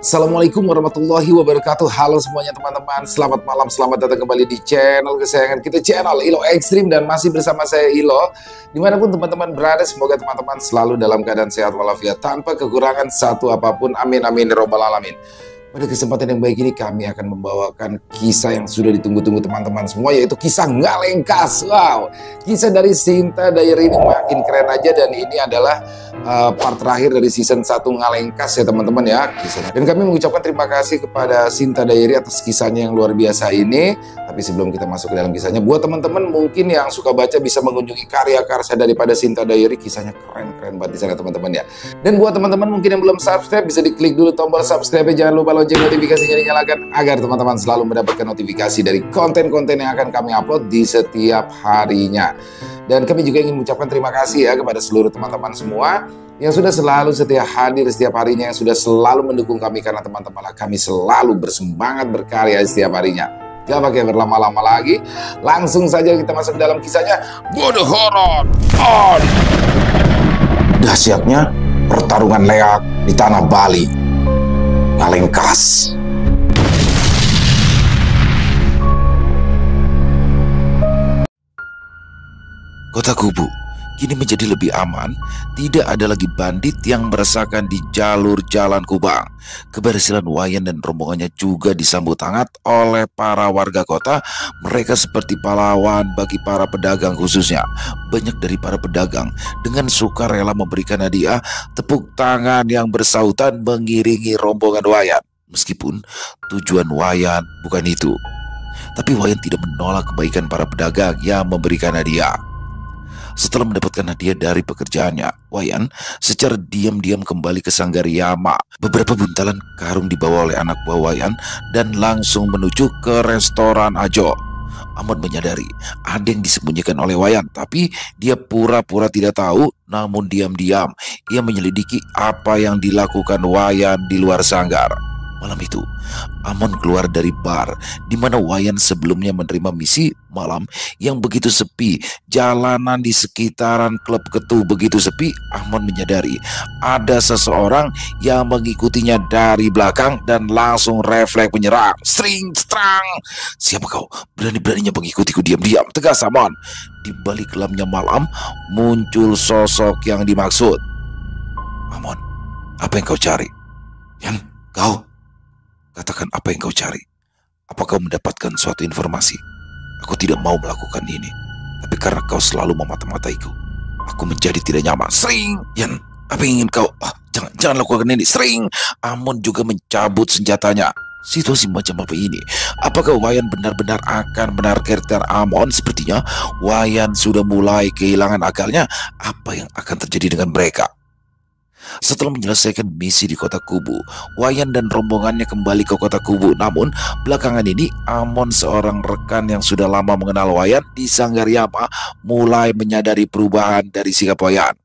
Assalamualaikum warahmatullahi wabarakatuh. Halo semuanya teman-teman, selamat malam, selamat datang kembali di channel kesayangan kita, channel Ilo Ekstrim. Dan masih bersama saya Ilo. Dimanapun teman-teman berada, semoga teman-teman selalu dalam keadaan sehat walafiat, tanpa kekurangan satu apapun. Amin amin ya robbal alamin. Pada kesempatan yang baik ini kami akan membawakan kisah yang sudah ditunggu-tunggu teman-teman semua, yaitu kisah Ngalengkas. Wow, kisah dari Sinta Diary ini makin keren aja, dan ini adalah part terakhir dari season 1 Ngalengkas ya teman-teman ya kisahnya. Dan kami mengucapkan terima kasih kepada Sinta Diary atas kisahnya yang luar biasa ini. Tapi sebelum kita masuk ke dalam kisahnya, buat teman-teman mungkin yang suka baca bisa mengunjungi karya-karya daripada Sinta Diary. Kisahnya keren-keren banget di sana teman-teman ya. Dan buat teman-teman mungkin yang belum subscribe, bisa diklik dulu tombol subscribe, jangan lupa lonceng notifikasinya dinyalakan agar teman-teman selalu mendapatkan notifikasi dari konten-konten yang akan kami upload di setiap harinya. Dan kami juga ingin mengucapkan terima kasih ya kepada seluruh teman-teman semua yang sudah selalu setia hadir setiap harinya, yang sudah selalu mendukung kami, karena teman-teman kami selalu bersemangat berkarya setiap harinya. Gak pakai berlama-lama lagi, langsung saja kita masuk ke dalam kisahnya. Mode horor on. Dahsyatnya pertarungan leak di tanah Bali. Ngalengkas. Kota Kubu kini menjadi lebih aman. Tidak ada lagi bandit yang meresahkan di jalur jalan Kubang. Keberhasilan Wayan dan rombongannya juga disambut hangat oleh para warga kota. Mereka seperti pahlawan bagi para pedagang khususnya. Banyak dari para pedagang dengan sukarela memberikan hadiah, tepuk tangan yang bersautan mengiringi rombongan Wayan. Meskipun tujuan Wayan bukan itu, tapi Wayan tidak menolak kebaikan para pedagang yang memberikan hadiah. Setelah mendapatkan hadiah dari pekerjaannya, Wayan secara diam-diam kembali ke Sanggar Yama. Beberapa buntalan karung dibawa oleh anak buah Wayan dan langsung menuju ke restoran Ajo. Amon menyadari ada yang disembunyikan oleh Wayan, tapi dia pura-pura tidak tahu. Namun diam-diam ia menyelidiki apa yang dilakukan Wayan di luar sanggar. Malam itu, Amon keluar dari bar di mana Wayan sebelumnya menerima misi malam yang begitu sepi. Jalanan di sekitaran klub Ketu begitu sepi. Amon menyadari ada seseorang yang mengikutinya dari belakang dan langsung refleks menyerang. String, strang. Siapa kau? Berani-beraninya mengikutiku diam-diam, tegas Amon. Di balik kelamnya malam muncul sosok yang dimaksud. Amon, apa yang kau cari? Yang kau? Katakan apa yang kau cari. Apa kau mendapatkan suatu informasi? Aku tidak mau melakukan ini, tapi karena kau selalu memata-mataiku, aku menjadi tidak nyaman. Sering. Yan, apa yang ingin kau? Jangan lakukan ini. Sering. Amon juga mencabut senjatanya. Situasi macam apa ini? Apakah Wayan benar-benar akan menargetkan Amon? Sepertinya Wayan sudah mulai kehilangan akalnya. Apa yang akan terjadi dengan mereka? Setelah menyelesaikan misi di kota Kubu, Wayan dan rombongannya kembali ke kota Kubu. Namun belakangan ini Amon, seorang rekan yang sudah lama mengenal Wayan di Sanggar Yama, mulai menyadari perubahan dari sikap Wayan.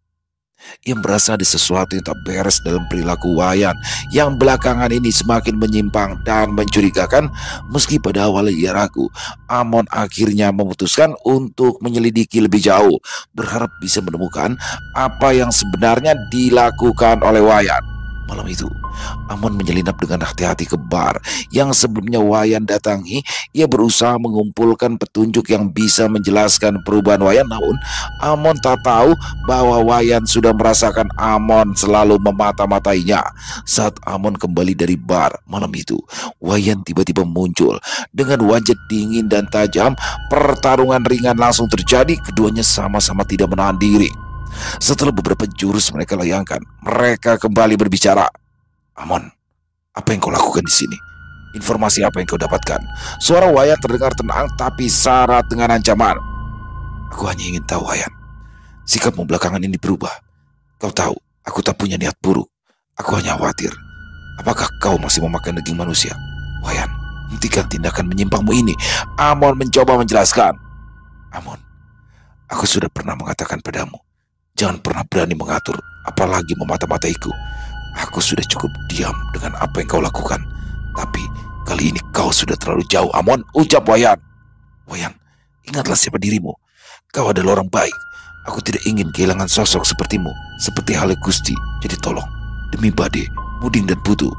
Ia merasa ada sesuatu yang tak beres dalam perilaku Wayan yang belakangan ini semakin menyimpang dan mencurigakan. Meski pada awalnya ia ragu, Amon akhirnya memutuskan untuk menyelidiki lebih jauh, berharap bisa menemukan apa yang sebenarnya dilakukan oleh Wayan. Malam itu, Amon menyelinap dengan hati-hati ke bar yang sebelumnya Wayan datangi. Ia berusaha mengumpulkan petunjuk yang bisa menjelaskan perubahan Wayan. Namun Amon tak tahu bahwa Wayan sudah merasakan Amon selalu memata-matainya. Saat Amon kembali dari bar malam itu, Wayan tiba-tiba muncul dengan wajah dingin dan tajam. Pertarungan ringan langsung terjadi. Keduanya sama-sama tidak menahan diri. Setelah beberapa jurus mereka layangkan, mereka kembali berbicara. Amon, apa yang kau lakukan di sini? Informasi apa yang kau dapatkan? Suara Wayan terdengar tenang tapi syarat dengan ancaman. Aku hanya ingin tahu, Wayan, sikapmu belakangan ini berubah. Kau tahu, aku tak punya niat buruk. Aku hanya khawatir, apakah kau masih memakan daging manusia? Wayan, hentikan tindakan menyimpangmu ini. Amon mencoba menjelaskan. Amon, aku sudah pernah mengatakan padamu, jangan pernah berani mengatur, apalagi memata-mataiku. Aku sudah cukup diam dengan apa yang kau lakukan. Tapi kali ini kau sudah terlalu jauh, Amon, ucap Wayan. Wayan, ingatlah siapa dirimu. Kau adalah orang baik. Aku tidak ingin kehilangan sosok sepertimu, seperti halnya Gusti. Jadi tolong, demi Bade, Muding dan Putu.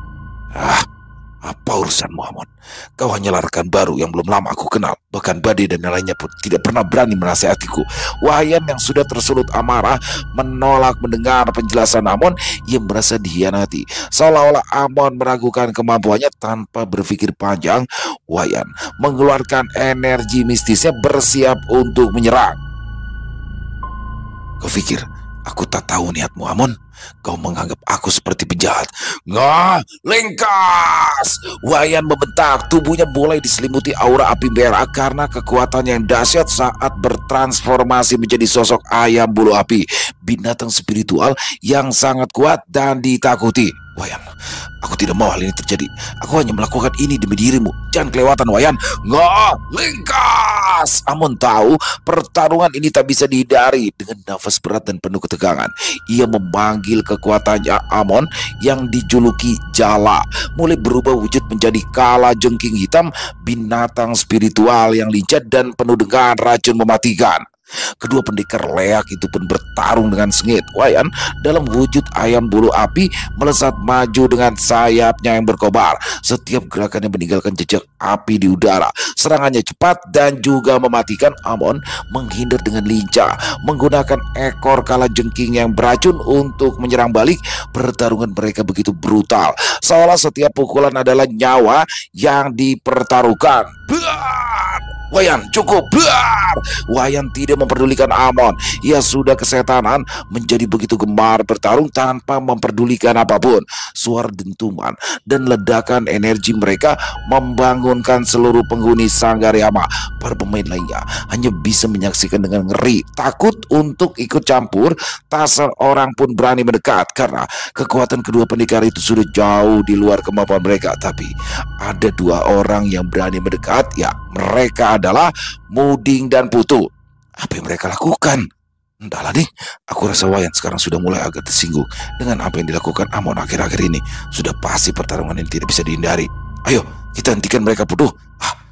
Apa urusanmu, Amon? Kau hanyalah rekan baru yang belum lama aku kenal. Bahkan Badai dan yang lainnya pun tidak pernah berani menasihatiku. Wayan yang sudah tersulut amarah menolak mendengar penjelasan Amon. Ia merasa dihianati. Seolah-olah Amon meragukan kemampuannya. Tanpa berpikir panjang, Wayan mengeluarkan energi mistisnya bersiap untuk menyerang. Kau pikir aku tak tahu niatmu, Amon? Kau menganggap aku seperti penjahat. Ngah, lengkas! Wayan membentak, tubuhnya mulai diselimuti aura api merah karena kekuatannya yang dahsyat saat bertransformasi menjadi sosok ayam bulu api, binatang spiritual yang sangat kuat dan ditakuti. Wayan, aku tidak mau hal ini terjadi. Aku hanya melakukan ini demi dirimu. Jangan kelewatan, Wayan. Ngah, lengkas! Amon tahu pertarungan ini tak bisa dihindari. Dengan nafas berat dan penuh ketegangan, ia memanggil kekuatannya Amon yang dijuluki Jala, mulai berubah wujud menjadi kala jengking hitam, binatang spiritual yang lincah dan penuh dengan racun mematikan. Kedua pendekar leak itu pun bertarung dengan sengit. Wayan dalam wujud ayam bulu api melesat maju dengan sayapnya yang berkobar. Setiap gerakannya meninggalkan jejak api di udara. Serangannya cepat dan juga mematikan. Amon menghindar dengan lincah, menggunakan ekor kalajengking yang beracun untuk menyerang balik. Pertarungan mereka begitu brutal, seolah setiap pukulan adalah nyawa yang dipertaruhkan. Wayan, cukup! Wayan tidak memperdulikan Amon. Ia sudah kesetanan, menjadi begitu gemar bertarung tanpa memperdulikan apapun. Suara dentuman dan ledakan energi mereka membangunkan seluruh penghuni Sanggar Yama. Para pemain lainnya hanya bisa menyaksikan dengan ngeri, takut untuk ikut campur. Tak seorang pun berani mendekat karena kekuatan kedua pendekar itu sudah jauh di luar kemampuan mereka. Tapi ada dua orang yang berani mendekat, ya mereka adalah Muding dan Putu. Apa yang mereka lakukan? Entahlah nih, aku rasa Wayan sekarang sudah mulai agak tersinggung dengan apa yang dilakukan Amon akhir-akhir ini. Sudah pasti pertarungan ini tidak bisa dihindari. Ayo, kita hentikan mereka, Putu.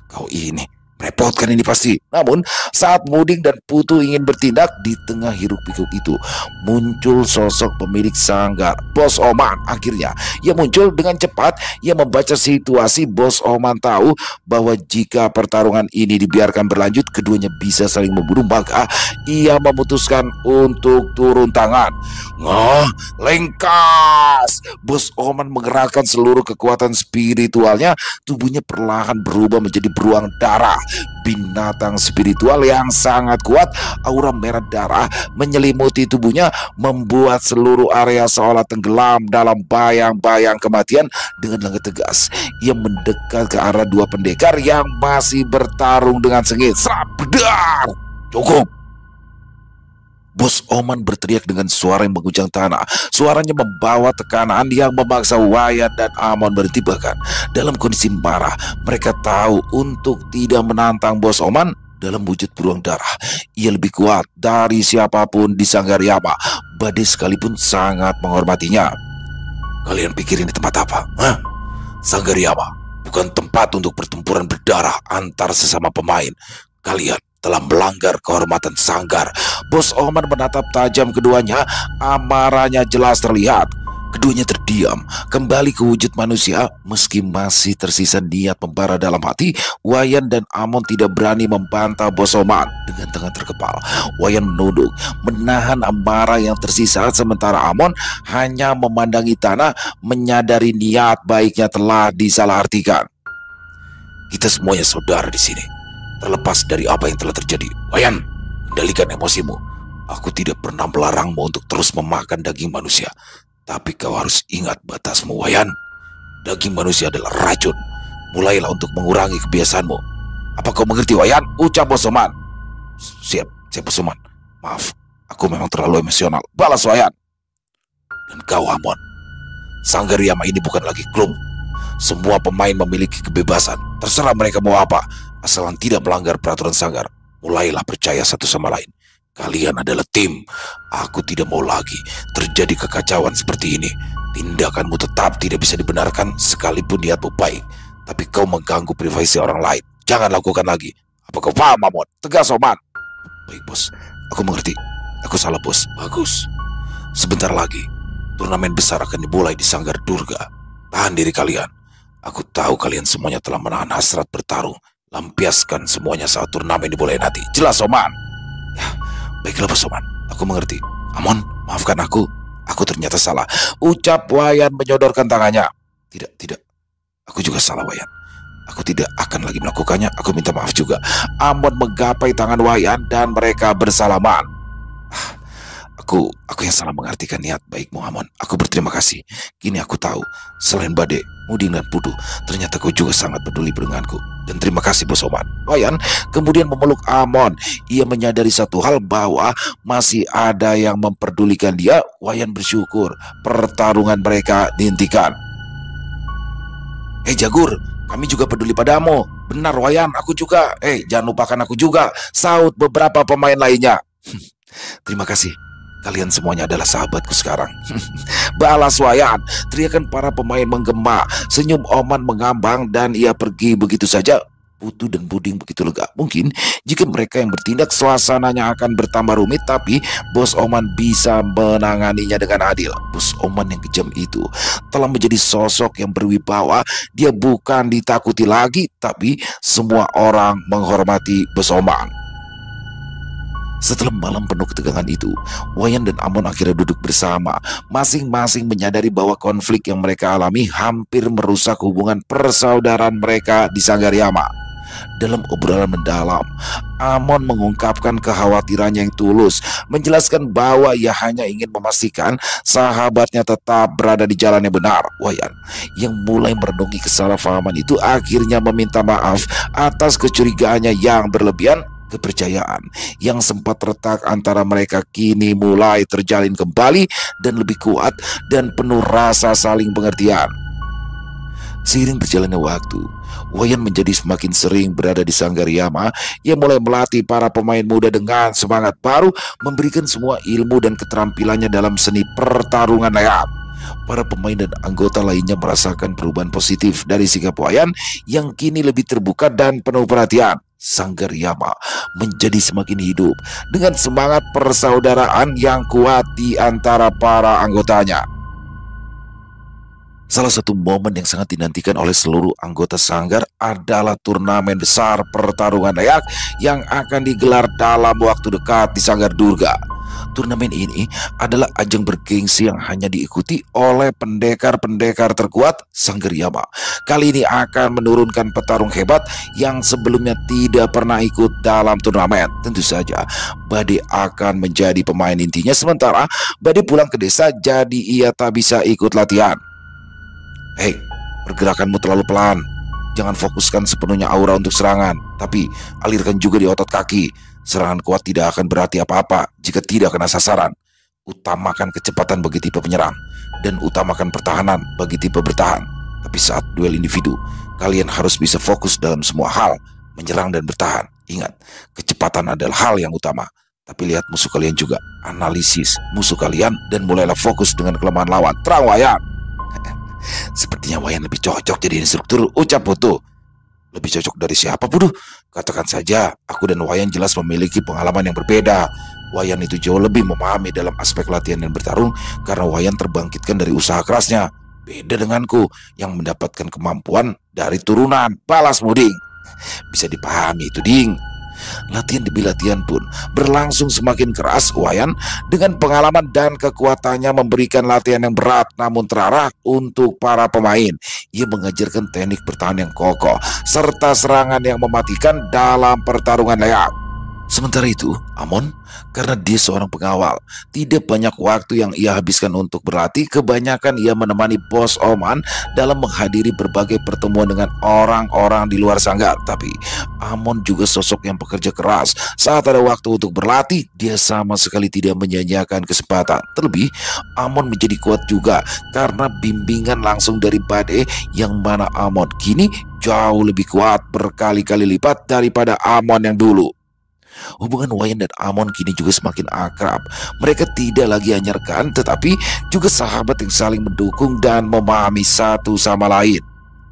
Kau ini merepotkan ini pasti. Namun saat Muding dan Putu ingin bertindak, di tengah hiruk pikuk itu muncul sosok pemilik sanggar, Bos Oman. Akhirnya ia muncul dengan cepat. Ia membaca situasi. Bos Oman tahu bahwa jika pertarungan ini dibiarkan berlanjut, keduanya bisa saling membunuh. Maka ia memutuskan untuk turun tangan. Ngah, lengkas! Bos Oman menggerakkan seluruh kekuatan spiritualnya. Tubuhnya perlahan berubah menjadi beruang darah. Binatang spiritual yang sangat kuat. Aura merah darah menyelimuti tubuhnya, membuat seluruh area seolah tenggelam dalam bayang-bayang kematian. Dengan langkah tegas, ia mendekat ke arah dua pendekar yang masih bertarung dengan sengit. Serap, bedar! Cukup! Bos Oman berteriak dengan suara yang mengguncang tanah. Suaranya membawa tekanan yang memaksa Wayan dan Amon berhenti. Bahkan dalam kondisi marah, mereka tahu untuk tidak menantang Bos Oman dalam wujud beruang darah. Ia lebih kuat dari siapapun di Sanggar Yama. Badai sekalipun sangat menghormatinya. Kalian pikir ini tempat apa? Sanggar Yama bukan tempat untuk pertempuran berdarah antar sesama pemain. Kalian telah melanggar kehormatan Sanggar. Bos Oman menatap tajam keduanya. Amarahnya jelas terlihat. Keduanya terdiam, kembali ke wujud manusia. Meski masih tersisa niat membara dalam hati, Wayan dan Amon tidak berani membantah Bos Oman. Dengan tangan terkepal, Wayan menunduk, menahan amarah yang tersisa, sementara Amon hanya memandangi tanah, menyadari niat baiknya telah disalahartikan. Kita semuanya saudara di sini. Terlepas dari apa yang telah terjadi, Wayan, kendalikan emosimu. Aku tidak pernah melarangmu untuk terus memakan daging manusia. Tapi kau harus ingat batasmu, Wayan. Daging manusia adalah racun. Mulailah untuk mengurangi kebiasaanmu. Apa kau mengerti, Wayan? Ucap Bos Oman. Siap Bos Oman. Maaf, aku memang terlalu emosional. Balas Wayan. Dan kau, Amon. Sanggar Yama ini bukan lagi klub. Semua pemain memiliki kebebasan. Terserah mereka mau apa, asalkan tidak melanggar peraturan Sanggar. Mulailah percaya satu sama lain. Kalian adalah tim. Aku tidak mau lagi terjadi kekacauan seperti ini. Tindakanmu tetap tidak bisa dibenarkan sekalipun niatmu baik. Tapi kau mengganggu privasi orang lain. Jangan lakukan lagi. Apa kau paham, Amon? Tegas, Oman. Baik, Bos. Aku mengerti. Aku salah, Bos. Bagus. Sebentar lagi turnamen besar akan dimulai di Sanggar Durga. Tahan diri kalian. Aku tahu kalian semuanya telah menahan hasrat bertarung. Lampiaskan semuanya saat turnamen dimulai nanti. Jelas, Oman? Ya, baiklah Bos Oman. Aku mengerti. Amon, maafkan aku. Aku ternyata salah. Ucap Wayan menyodorkan tangannya. Tidak, tidak. Aku juga salah, Wayan. Aku tidak akan lagi melakukannya. Aku minta maaf juga. Amon menggapai tangan Wayan dan mereka bersalaman. Ah, Aku yang salah mengartikan niat baikmu, Amon. Aku berterima kasih. Kini aku tahu, selain Bade, Muding dan Pudu, ternyata kau juga sangat peduli denganku. Dan terima kasih, Bos Oman. Wayan kemudian memeluk Amon. Ia menyadari satu hal, bahwa masih ada yang memperdulikan dia. Wayan bersyukur pertarungan mereka dihentikan. Jagur, kami juga peduli padamu. Benar, Wayan, aku juga. Jangan lupakan aku juga, saut beberapa pemain lainnya. Terima kasih. Kalian semuanya adalah sahabatku sekarang. Balas Wayan. Teriakan para pemain menggema. Senyum Oman mengambang dan ia pergi begitu saja. Putu dan Buding begitu lega. Mungkin jika mereka yang bertindak, suasananya akan bertambah rumit, tapi Bos Oman bisa menanganinya dengan adil. Bos Oman yang kejam itu telah menjadi sosok yang berwibawa. Dia bukan ditakuti lagi, tapi semua orang menghormati Bos Oman. Setelah malam penuh ketegangan itu, Wayan dan Amon akhirnya duduk bersama. Masing-masing menyadari bahwa konflik yang mereka alami hampir merusak hubungan persaudaraan mereka di Sanggaryama. Dalam obrolan mendalam, Amon mengungkapkan kekhawatirannya yang tulus, menjelaskan bahwa ia hanya ingin memastikan sahabatnya tetap berada di jalan yang benar. Wayan, yang mulai merenungi kesalahpahaman itu, akhirnya meminta maaf atas kecurigaannya yang berlebihan. Kepercayaan yang sempat retak antara mereka kini mulai terjalin kembali dan lebih kuat dan penuh rasa saling pengertian. Seiring berjalannya waktu, Wayan menjadi semakin sering berada di Sanggaryama. Ia mulai melatih para pemain muda dengan semangat baru, memberikan semua ilmu dan keterampilannya dalam seni pertarungan leak. Para pemain dan anggota lainnya merasakan perubahan positif dari sikap Wayan yang kini lebih terbuka dan penuh perhatian. Sanggaryama menjadi semakin hidup dengan semangat persaudaraan yang kuat di antara para anggotanya. Salah satu momen yang sangat dinantikan oleh seluruh anggota Sanggar adalah turnamen besar pertarungan leak yang akan digelar dalam waktu dekat di Sanggar Durga. Turnamen ini adalah ajang bergengsi yang hanya diikuti oleh pendekar-pendekar terkuat Sanggaryama. Kali ini akan menurunkan petarung hebat yang sebelumnya tidak pernah ikut dalam turnamen. Tentu saja Bade akan menjadi pemain intinya, sementara Bade pulang ke desa, jadi ia tak bisa ikut latihan. Pergerakanmu terlalu pelan. Jangan fokuskan sepenuhnya aura untuk serangan, tapi alirkan juga di otot kaki. Serangan kuat tidak akan berarti apa-apa jika tidak kena sasaran. Utamakan kecepatan bagi tipe penyerang, dan utamakan pertahanan bagi tipe bertahan. Tapi saat duel individu, kalian harus bisa fokus dalam semua hal, menyerang dan bertahan. Ingat, kecepatan adalah hal yang utama. Tapi lihat musuh kalian juga, analisis musuh kalian, dan mulailah fokus dengan kelemahan lawan. Terang, Wayan. Sepertinya Wayan lebih cocok jadi instruktur, ucap Putu. Lebih cocok dari siapa, Pudu? Katakan saja, aku dan Wayan jelas memiliki pengalaman yang berbeda. Wayan itu jauh lebih memahami dalam aspek latihan dan bertarung karena Wayan terbangkitkan dari usaha kerasnya. Beda denganku yang mendapatkan kemampuan dari turunan. Balas Muding. Bisa dipahami itu, Ding. Latihan demi latihan pun berlangsung semakin keras. Wayan dengan pengalaman dan kekuatannya memberikan latihan yang berat namun terarah untuk para pemain. Ia mengajarkan teknik bertahan yang kokoh serta serangan yang mematikan dalam pertarungan leak. Sementara itu, Amon, karena dia seorang pengawal, tidak banyak waktu yang ia habiskan untuk berlatih. Kebanyakan ia menemani Bos Oman dalam menghadiri berbagai pertemuan dengan orang-orang di luar sanggar. Tapi Amon juga sosok yang pekerja keras. Saat ada waktu untuk berlatih, dia sama sekali tidak menyia-nyiakan kesempatan. Terlebih, Amon menjadi kuat juga karena bimbingan langsung dari Bade, yang mana Amon kini jauh lebih kuat berkali-kali lipat daripada Amon yang dulu. Hubungan Wayan dan Amon kini juga semakin akrab. Mereka tidak lagi hanya rekan, tetapi juga sahabat yang saling mendukung dan memahami satu sama lain.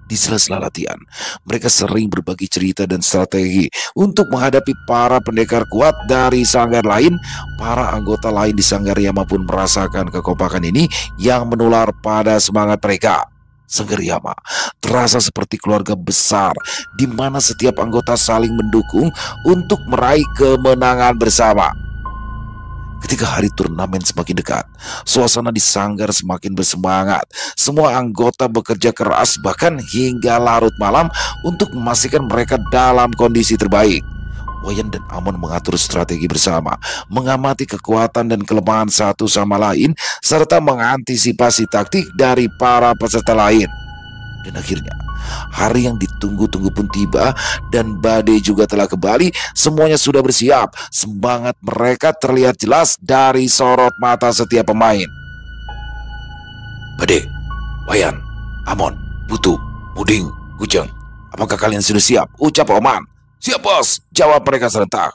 Di sela-sela latihan, mereka sering berbagi cerita dan strategi untuk menghadapi para pendekar kuat dari sanggar lain. Para anggota lain di Sanggaryama pun merasakan kekompakan ini yang menular pada semangat mereka. Sanggar Yama terasa seperti keluarga besar di mana setiap anggota saling mendukung untuk meraih kemenangan bersama. Ketika hari turnamen semakin dekat, suasana di sanggar semakin bersemangat. Semua anggota bekerja keras bahkan hingga larut malam untuk memastikan mereka dalam kondisi terbaik. Wayan dan Amon mengatur strategi bersama, mengamati kekuatan dan kelemahan satu sama lain, serta mengantisipasi taktik dari para peserta lain. Dan akhirnya, hari yang ditunggu-tunggu pun tiba dan badai juga telah kembali. Semuanya sudah bersiap. Semangat mereka terlihat jelas dari sorot mata setiap pemain. Badai, Wayan, Amon, Putu, Muding, Kujang, apakah kalian sudah siap? Ucap Oman. Siap bos, jawab mereka serentak.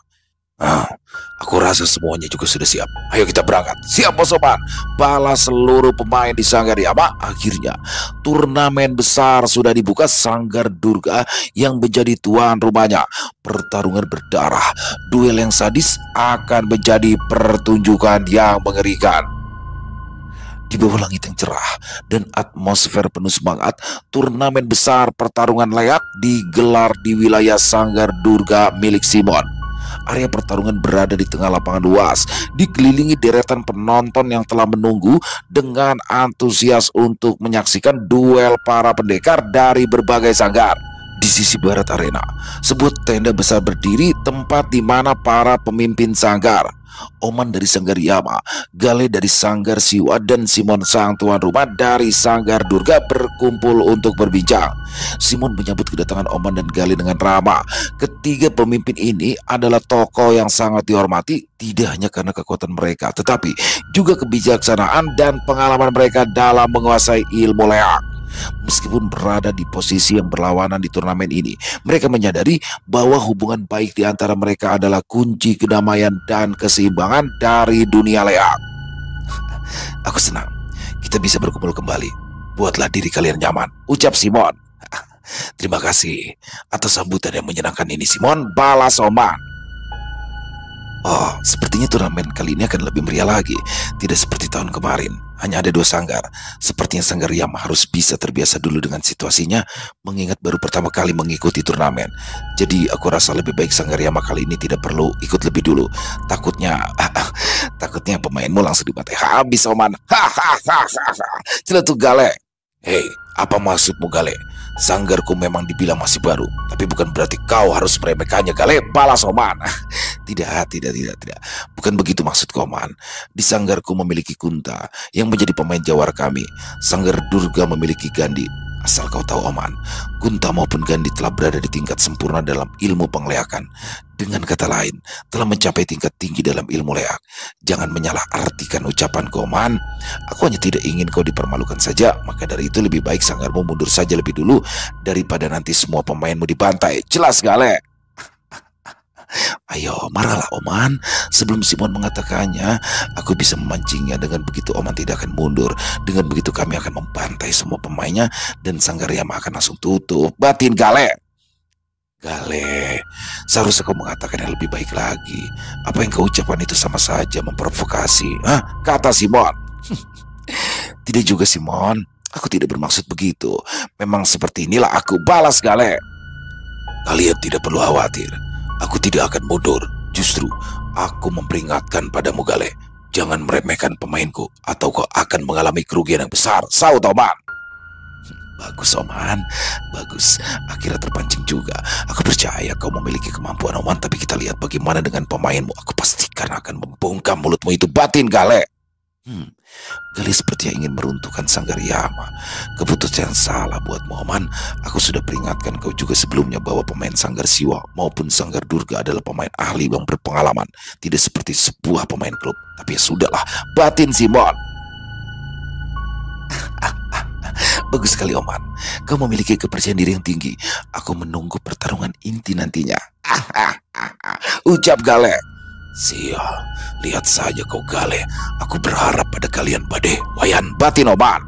Aku rasa semuanya juga sudah siap. Ayo kita berangkat. Siap bos Oman, balas seluruh pemain di Sanggar Yama. Akhirnya turnamen besar sudah dibuka. Sanggar Durga yang menjadi tuan rumahnya. Pertarungan berdarah, duel yang sadis akan menjadi pertunjukan yang mengerikan. Di bawah langit yang cerah dan atmosfer penuh semangat, turnamen besar pertarungan leak digelar di wilayah Sanggar Durga milik Simon. Area pertarungan berada di tengah lapangan luas, dikelilingi deretan penonton yang telah menunggu dengan antusias untuk menyaksikan duel para pendekar dari berbagai sanggar. Di sisi barat arena, sebuah tenda besar berdiri, tempat di mana para pemimpin sanggar, Oman dari Sanggar Yama, Gale dari Sanggar Siwa, dan Simon sang tuan rumah dari Sanggar Durga berkumpul untuk berbincang. Simon menyambut kedatangan Oman dan Gale dengan ramah. Ketiga pemimpin ini adalah tokoh yang sangat dihormati, tidak hanya karena kekuatan mereka, tetapi juga kebijaksanaan dan pengalaman mereka dalam menguasai ilmu leak. Meskipun berada di posisi yang berlawanan di turnamen ini, mereka menyadari bahwa hubungan baik di antara mereka adalah kunci kedamaian dan keseimbangan dari dunia leak. Aku senang kita bisa berkumpul kembali. Buatlah diri kalian nyaman, ucap Simon. Terima kasih atas sambutan yang menyenangkan ini, Simon, balas Oman. Oh, sepertinya turnamen kali ini akan lebih meriah lagi. Tidak seperti tahun kemarin, hanya ada 2 sanggar. Sepertinya Sanggar Yama harus bisa terbiasa dulu dengan situasinya, mengingat baru pertama kali mengikuti turnamen. Jadi aku rasa lebih baik Sanggar Yama kali ini tidak perlu ikut lebih dulu. Takutnya pemainmu langsung dibantai habis, Oman. Celetuk Gale. Hei, apa maksudmu, Gale? Sanggarku memang dibilang masih baru, tapi bukan berarti kau harus meremehkannya, Gale, balas Oman. Tidak. Bukan begitu maksudku, Oman. Di sanggarku memiliki Kunta yang menjadi pemain jawara kami. Sanggar Durga memiliki Gandhi. Asal kau tahu, Oman, Kunta maupun Gandhi telah berada di tingkat sempurna dalam ilmu pengleakan. Dengan kata lain, telah mencapai tingkat tinggi dalam ilmu leak. Jangan menyalahartikan ucapanku, Oman. Aku hanya tidak ingin kau dipermalukan saja. Maka dari itu lebih baik sanggarmu mundur saja lebih dulu daripada nanti semua pemainmu dibantai. Jelas, Gale? Ayo, marahlah, Oman. Sebelum Simon mengatakannya, aku bisa memancingnya. Dengan begitu Oman tidak akan mundur. Dengan begitu kami akan membantai semua pemainnya dan Sanggar Yama akan langsung tutup. Batin, Gale. Gale, seharusnya kau mengatakan yang lebih baik lagi. Apa yang kau ucapkan itu sama saja memprovokasi. Kata Simon. Tidak juga, Simon. Aku tidak bermaksud begitu. Memang seperti inilah aku, balas Gale. Kalian tidak perlu khawatir. Aku tidak akan mundur. Justru aku memperingatkan padamu, Gale. Jangan meremehkan pemainku atau kau akan mengalami kerugian yang besar. Saut, Oman. Bagus, Oman. Bagus. Akhirnya terpancing juga. Aku percaya kau memiliki kemampuan, Oman. Tapi kita lihat bagaimana dengan pemainmu. Aku pastikan akan membungkam mulutmu itu. Batin, Gale. Gale seperti yang ingin meruntuhkan Sanggar Yama. Keputusan yang salah buatmu, Oman. Aku sudah peringatkan kau juga sebelumnya bahwa pemain Sanggar Siwa maupun Sanggar Durga adalah pemain ahli yang berpengalaman. Tidak seperti sebuah pemain klub. Tapi ya sudahlah, batin, Simon. Bagus sekali, Oman. Kau memiliki kepercayaan diri yang tinggi. Aku menunggu pertarungan inti nantinya. Ucap Gale. Sial, lihat saja kau, Gale. Aku berharap pada kalian, Bade, Wayan, batin, Oman.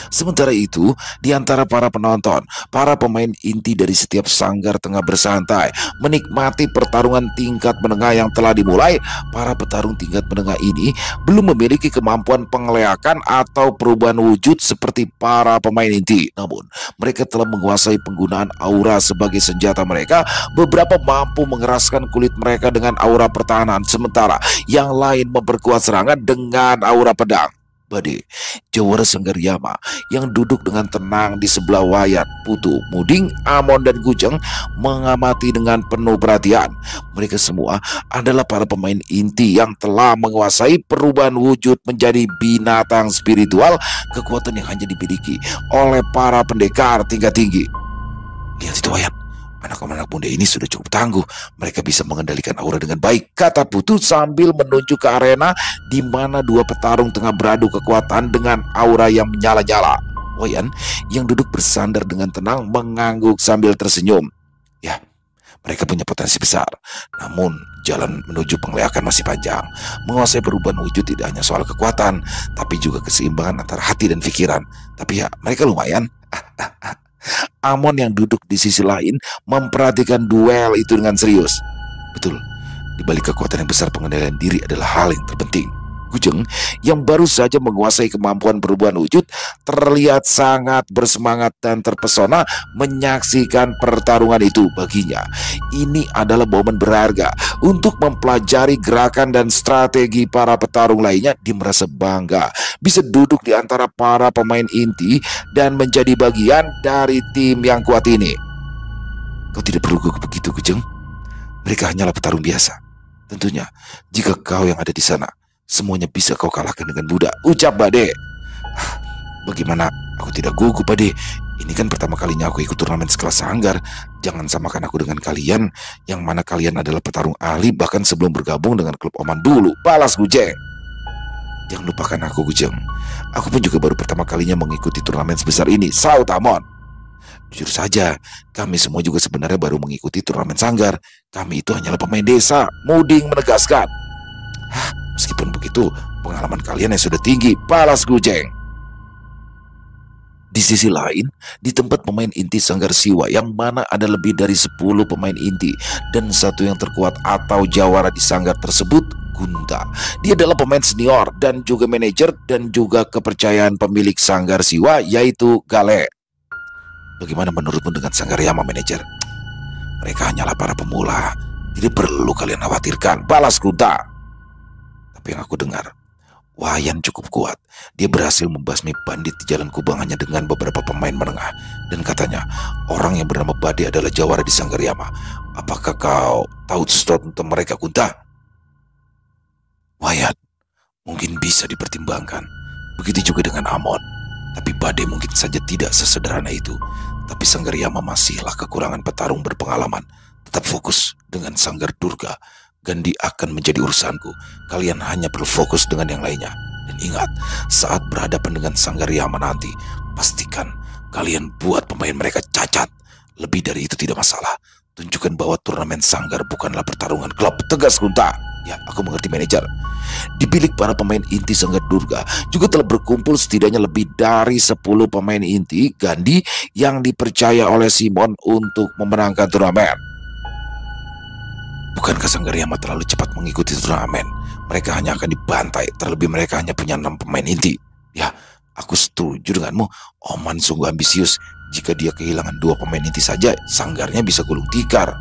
Sementara itu, di antara para penonton, para pemain inti dari setiap sanggar tengah bersantai, menikmati pertarungan tingkat menengah yang telah dimulai. Para petarung tingkat menengah ini belum memiliki kemampuan pengeleakan atau perubahan wujud seperti para pemain inti. Namun, mereka telah menguasai penggunaan aura sebagai senjata mereka. Beberapa mampu mengeraskan kulit mereka dengan aura pertahanan, sementara yang lain memperkuat serangan dengan aura pedang. Bade, jawara Sanggar Yama yang duduk dengan tenang di sebelah Wayat, Putu, Muding, Amon, dan Gujeng mengamati dengan penuh perhatian. Mereka semua adalah para pemain inti yang telah menguasai perubahan wujud menjadi binatang spiritual, kekuatan yang hanya dimiliki oleh para pendekar tingkat tinggi. Lihat itu, Wayat. Anak-anak muda ini sudah cukup tangguh. Mereka bisa mengendalikan aura dengan baik, kata Putu sambil menunjuk ke arena di mana dua petarung tengah beradu kekuatan dengan aura yang menyala-nyala. Wayan yang duduk bersandar dengan tenang mengangguk sambil tersenyum. Ya, mereka punya potensi besar. Namun, jalan menuju pengeleakan masih panjang. Menguasai perubahan wujud tidak hanya soal kekuatan, tapi juga keseimbangan antara hati dan pikiran. Tapi ya, mereka lumayan. Amon yang duduk di sisi lain memperhatikan duel itu dengan serius. Betul, di balik kekuatan yang besar, pengendalian diri adalah hal yang terpenting. Gujeng yang baru saja menguasai kemampuan perubahan wujud terlihat sangat bersemangat dan terpesona menyaksikan pertarungan itu. Baginya, ini adalah momen berharga untuk mempelajari gerakan dan strategi para petarung lainnya. Dia merasa bangga bisa duduk di antara para pemain inti dan menjadi bagian dari tim yang kuat ini. Kau tidak perlu gugup begitu, Gujeng. Mereka hanyalah petarung biasa. Tentunya, jika kau yang ada di sana, semuanya bisa kau kalahkan dengan mudah, ucap Bade. Bagaimana aku tidak gugup, Bade? Ini kan pertama kalinya aku ikut turnamen sekelas Sanggar. Jangan samakan aku dengan kalian, yang mana kalian adalah petarung ahli bahkan sebelum bergabung dengan klub Oman dulu, balas Gujeng. Jangan lupakan aku, Gujeng. Aku pun juga baru pertama kalinya mengikuti turnamen sebesar ini, saut Amon. Jujur saja, kami semua juga sebenarnya baru mengikuti turnamen Sanggar. Kami itu hanyalah pemain desa, Muding menegaskan. Meskipun begitu, pengalaman kalian yang sudah tinggi, balas Gujeng. Di sisi lain, di tempat pemain inti Sanggar Siwa yang mana ada lebih dari 10 pemain inti dan satu yang terkuat atau jawara di sanggar tersebut, Gunta. Dia adalah pemain senior dan juga manajer dan juga kepercayaan pemilik Sanggar Siwa, yaitu Gale. Bagaimana menurutmu dengan Sanggar Yama, manajer? Mereka hanyalah para pemula, tidak perlu kalian khawatirkan, balas Gunta. Tapi yang aku dengar, Wayan cukup kuat. Dia berhasil membasmi bandit di Jalan Kubang hanya dengan beberapa pemain menengah. Dan katanya, orang yang bernama Bade adalah jawara di Sanggar Yama. Apakah kau tahu sesuatu tentang mereka, Gunta? Wayan, mungkin bisa dipertimbangkan. Begitu juga dengan Amon. Tapi Bade mungkin saja tidak sesederhana itu. Tapi Sanggar Yama masihlah kekurangan petarung berpengalaman. Tetap fokus dengan Sanggar Durga. Gandhi akan menjadi urusanku. Kalian hanya perlu fokus dengan yang lainnya. Dan ingat, saat berhadapan dengan Sanggar Yama nanti, pastikan kalian buat pemain mereka cacat. Lebih dari itu tidak masalah. Tunjukkan bahwa turnamen Sanggar bukanlah pertarungan klub, tegas Gunta. Ya, aku mengerti, manajer. Di bilik para pemain inti Sanggar Durga juga telah berkumpul setidaknya lebih dari 10 pemain inti Gandhi yang dipercaya oleh Simon untuk memenangkan turnamen. Bukankah Sanggar Yama terlalu cepat mengikuti turnamen? Mereka hanya akan dibantai, terlebih mereka hanya punya 6 pemain inti. Ya, aku setuju denganmu. Oman sungguh ambisius. Jika dia kehilangan 2 pemain inti saja, Sanggarnya bisa gulung tikar.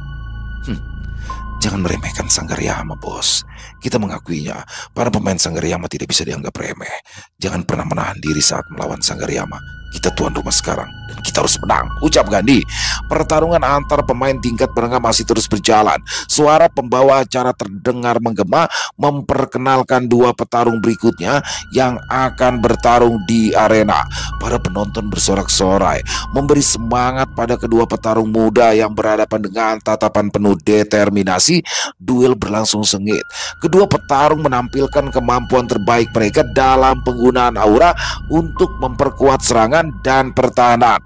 Jangan meremehkan Sanggar Yama, bos. Kita mengakuinya, para pemain Sanggar Yama tidak bisa dianggap remeh. Jangan pernah menahan diri saat melawan Sanggar Yama. Kita tuan rumah sekarang dan kita harus menang, ucap Gandhi. Pertarungan antar pemain tingkat menengah masih terus berjalan. Suara pembawa acara terdengar menggema memperkenalkan 2 petarung berikutnya yang akan bertarung di arena. Para penonton bersorak-sorai memberi semangat pada kedua petarung muda yang berhadapan dengan tatapan penuh determinasi. Duel berlangsung sengit. Kedua petarung menampilkan kemampuan terbaik mereka dalam penggunaan aura untuk memperkuat serangan dan pertahanan.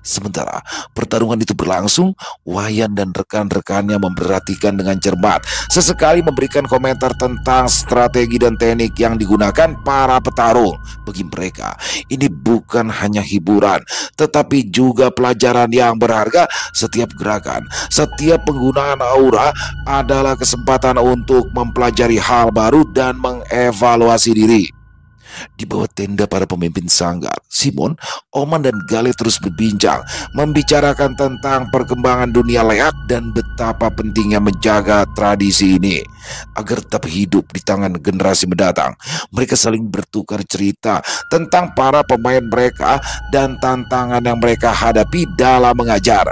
Sementara pertarungan itu berlangsung, Wayan dan rekan-rekannya memperhatikan dengan cermat, sesekali memberikan komentar tentang strategi dan teknik yang digunakan para petarung. Bagi mereka, ini bukan hanya hiburan, tetapi juga pelajaran yang berharga. Setiap gerakan, setiap penggunaan aura adalah kesempatan untuk mempelajari hal baru dan mengevaluasi diri. Di bawah tenda para pemimpin sanggar, Simon, Oman dan Gale terus berbincang, membicarakan tentang perkembangan dunia leak dan betapa pentingnya menjaga tradisi ini agar tetap hidup di tangan generasi mendatang. Mereka saling bertukar cerita tentang para pemain mereka dan tantangan yang mereka hadapi dalam mengajar.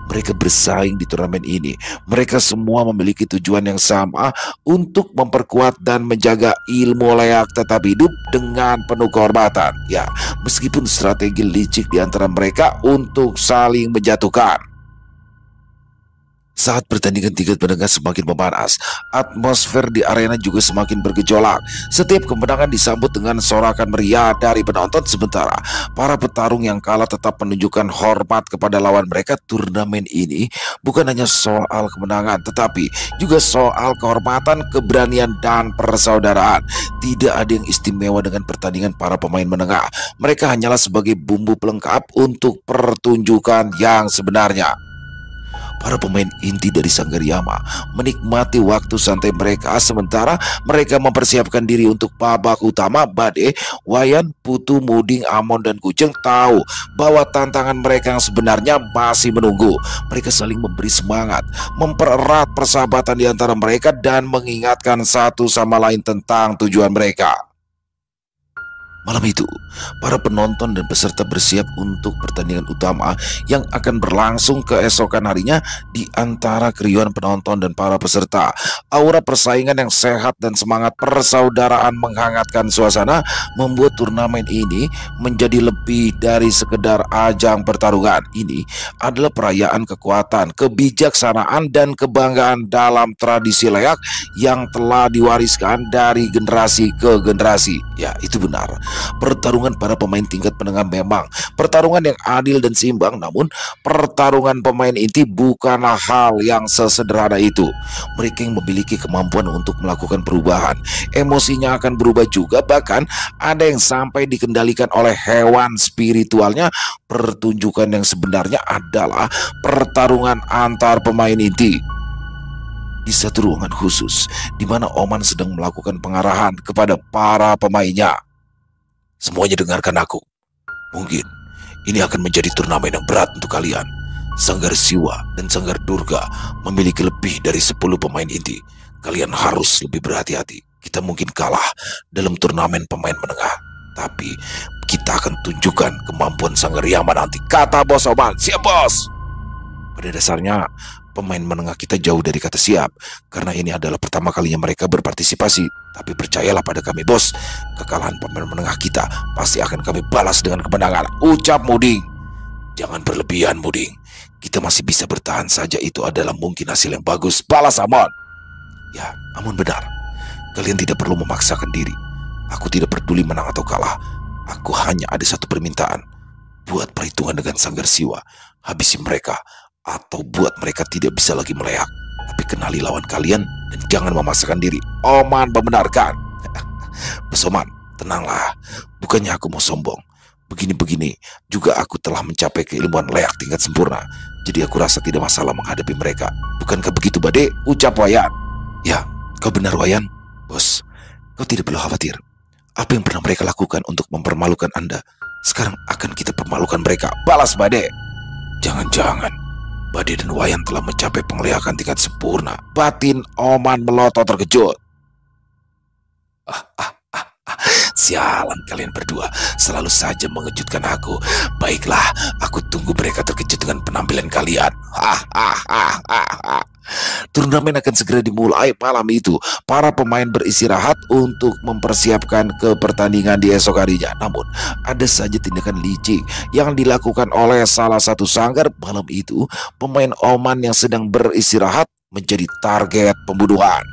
Mereka bersaing di turnamen ini. Mereka semua memiliki tujuan yang sama, untuk memperkuat dan menjaga ilmu leak tetap hidup dengan penuh kehormatan. Ya, meskipun strategi licik di antara mereka untuk saling menjatuhkan. Saat pertandingan tingkat menengah semakin memanas, atmosfer di arena juga semakin bergejolak. Setiap kemenangan disambut dengan sorakan meriah dari penonton, sementara para petarung yang kalah tetap menunjukkan hormat kepada lawan mereka. Turnamen ini bukan hanya soal kemenangan, tetapi juga soal kehormatan, keberanian, dan persaudaraan. Tidak ada yang istimewa dengan pertandingan para pemain menengah. Mereka hanyalah sebagai bumbu pelengkap untuk pertunjukan yang sebenarnya. Para pemain inti dari Sanggar Yama menikmati waktu santai mereka, sementara mereka mempersiapkan diri untuk babak utama. Bade, Wayan, Putu, Muding, Amon, dan Kucing tahu bahwa tantangan mereka yang sebenarnya masih menunggu. Mereka saling memberi semangat, mempererat persahabatan di antara mereka, dan mengingatkan satu sama lain tentang tujuan mereka. Malam itu, para penonton dan peserta bersiap untuk pertandingan utama yang akan berlangsung keesokan harinya. Di antara keriuhan penonton dan para peserta, aura persaingan yang sehat dan semangat persaudaraan menghangatkan suasana, membuat turnamen ini menjadi lebih dari sekedar ajang pertarungan. Ini adalah perayaan kekuatan, kebijaksanaan, dan kebanggaan dalam tradisi leak yang telah diwariskan dari generasi ke generasi. Ya, itu benar. Pertarungan para pemain tingkat menengah memang pertarungan yang adil dan seimbang, namun pertarungan pemain inti bukanlah hal yang sesederhana itu. Mereka yang memiliki kemampuan untuk melakukan perubahan, emosinya akan berubah juga, bahkan ada yang sampai dikendalikan oleh hewan spiritualnya. Pertunjukan yang sebenarnya adalah pertarungan antar pemain inti. Di satu ruangan khusus, di mana Oman sedang melakukan pengarahan kepada para pemainnya. Semuanya dengarkan aku. Mungkin ini akan menjadi turnamen yang berat untuk kalian. Sanggar Siwa dan Sanggar Durga memiliki lebih dari 10 pemain inti. Kalian harus lebih berhati-hati. Kita mungkin kalah dalam turnamen pemain menengah, tapi kita akan tunjukkan kemampuan Sanggar Yama nanti, kata Bos Oman. Siap, Bos. Pada dasarnya pemain menengah kita jauh dari kata siap, karena ini adalah pertama kalinya mereka berpartisipasi. Tapi percayalah pada kami, Bos, kekalahan pemain menengah kita pasti akan kami balas dengan kemenangan, ucap Muding. Jangan berlebihan, Muding. Kita masih bisa bertahan saja, itu adalah mungkin hasil yang bagus, balas Amon. Ya, Amon benar. Kalian tidak perlu memaksakan diri. Aku tidak peduli menang atau kalah. Aku hanya ada satu permintaan. Buat perhitungan dengan Sanggar Siwa, habisi mereka, atau buat mereka tidak bisa lagi meleak. Tapi kenali lawan kalian dan jangan memaksakan diri. Oman membenarkan. Bos Oman, tenanglah. Bukannya aku mau sombong. Begini-begini juga aku telah mencapai keilmuan leak tingkat sempurna. Jadi aku rasa tidak masalah menghadapi mereka. Bukankah begitu, Bade? Ucap Wayan. Ya, kau benar, Wayan. Bos, kau tidak perlu khawatir. Apa yang pernah mereka lakukan untuk mempermalukan Anda, sekarang akan kita permalukan mereka, balas Bade. Jangan-jangan Bade dan Wayan telah mencapai pengleakan tingkat sempurna, batin Oman melotot terkejut. Sialan kalian berdua, selalu saja mengejutkan aku. Baiklah, aku tunggu mereka terkejut dengan penampilan kalian. Turnamen akan segera dimulai malam itu. Para pemain beristirahat untuk mempersiapkan ke pertandingan di esok harinya. Namun, ada saja tindakan licik yang dilakukan oleh salah satu sanggar. Malam itu, pemain Oman yang sedang beristirahat menjadi target pembunuhan.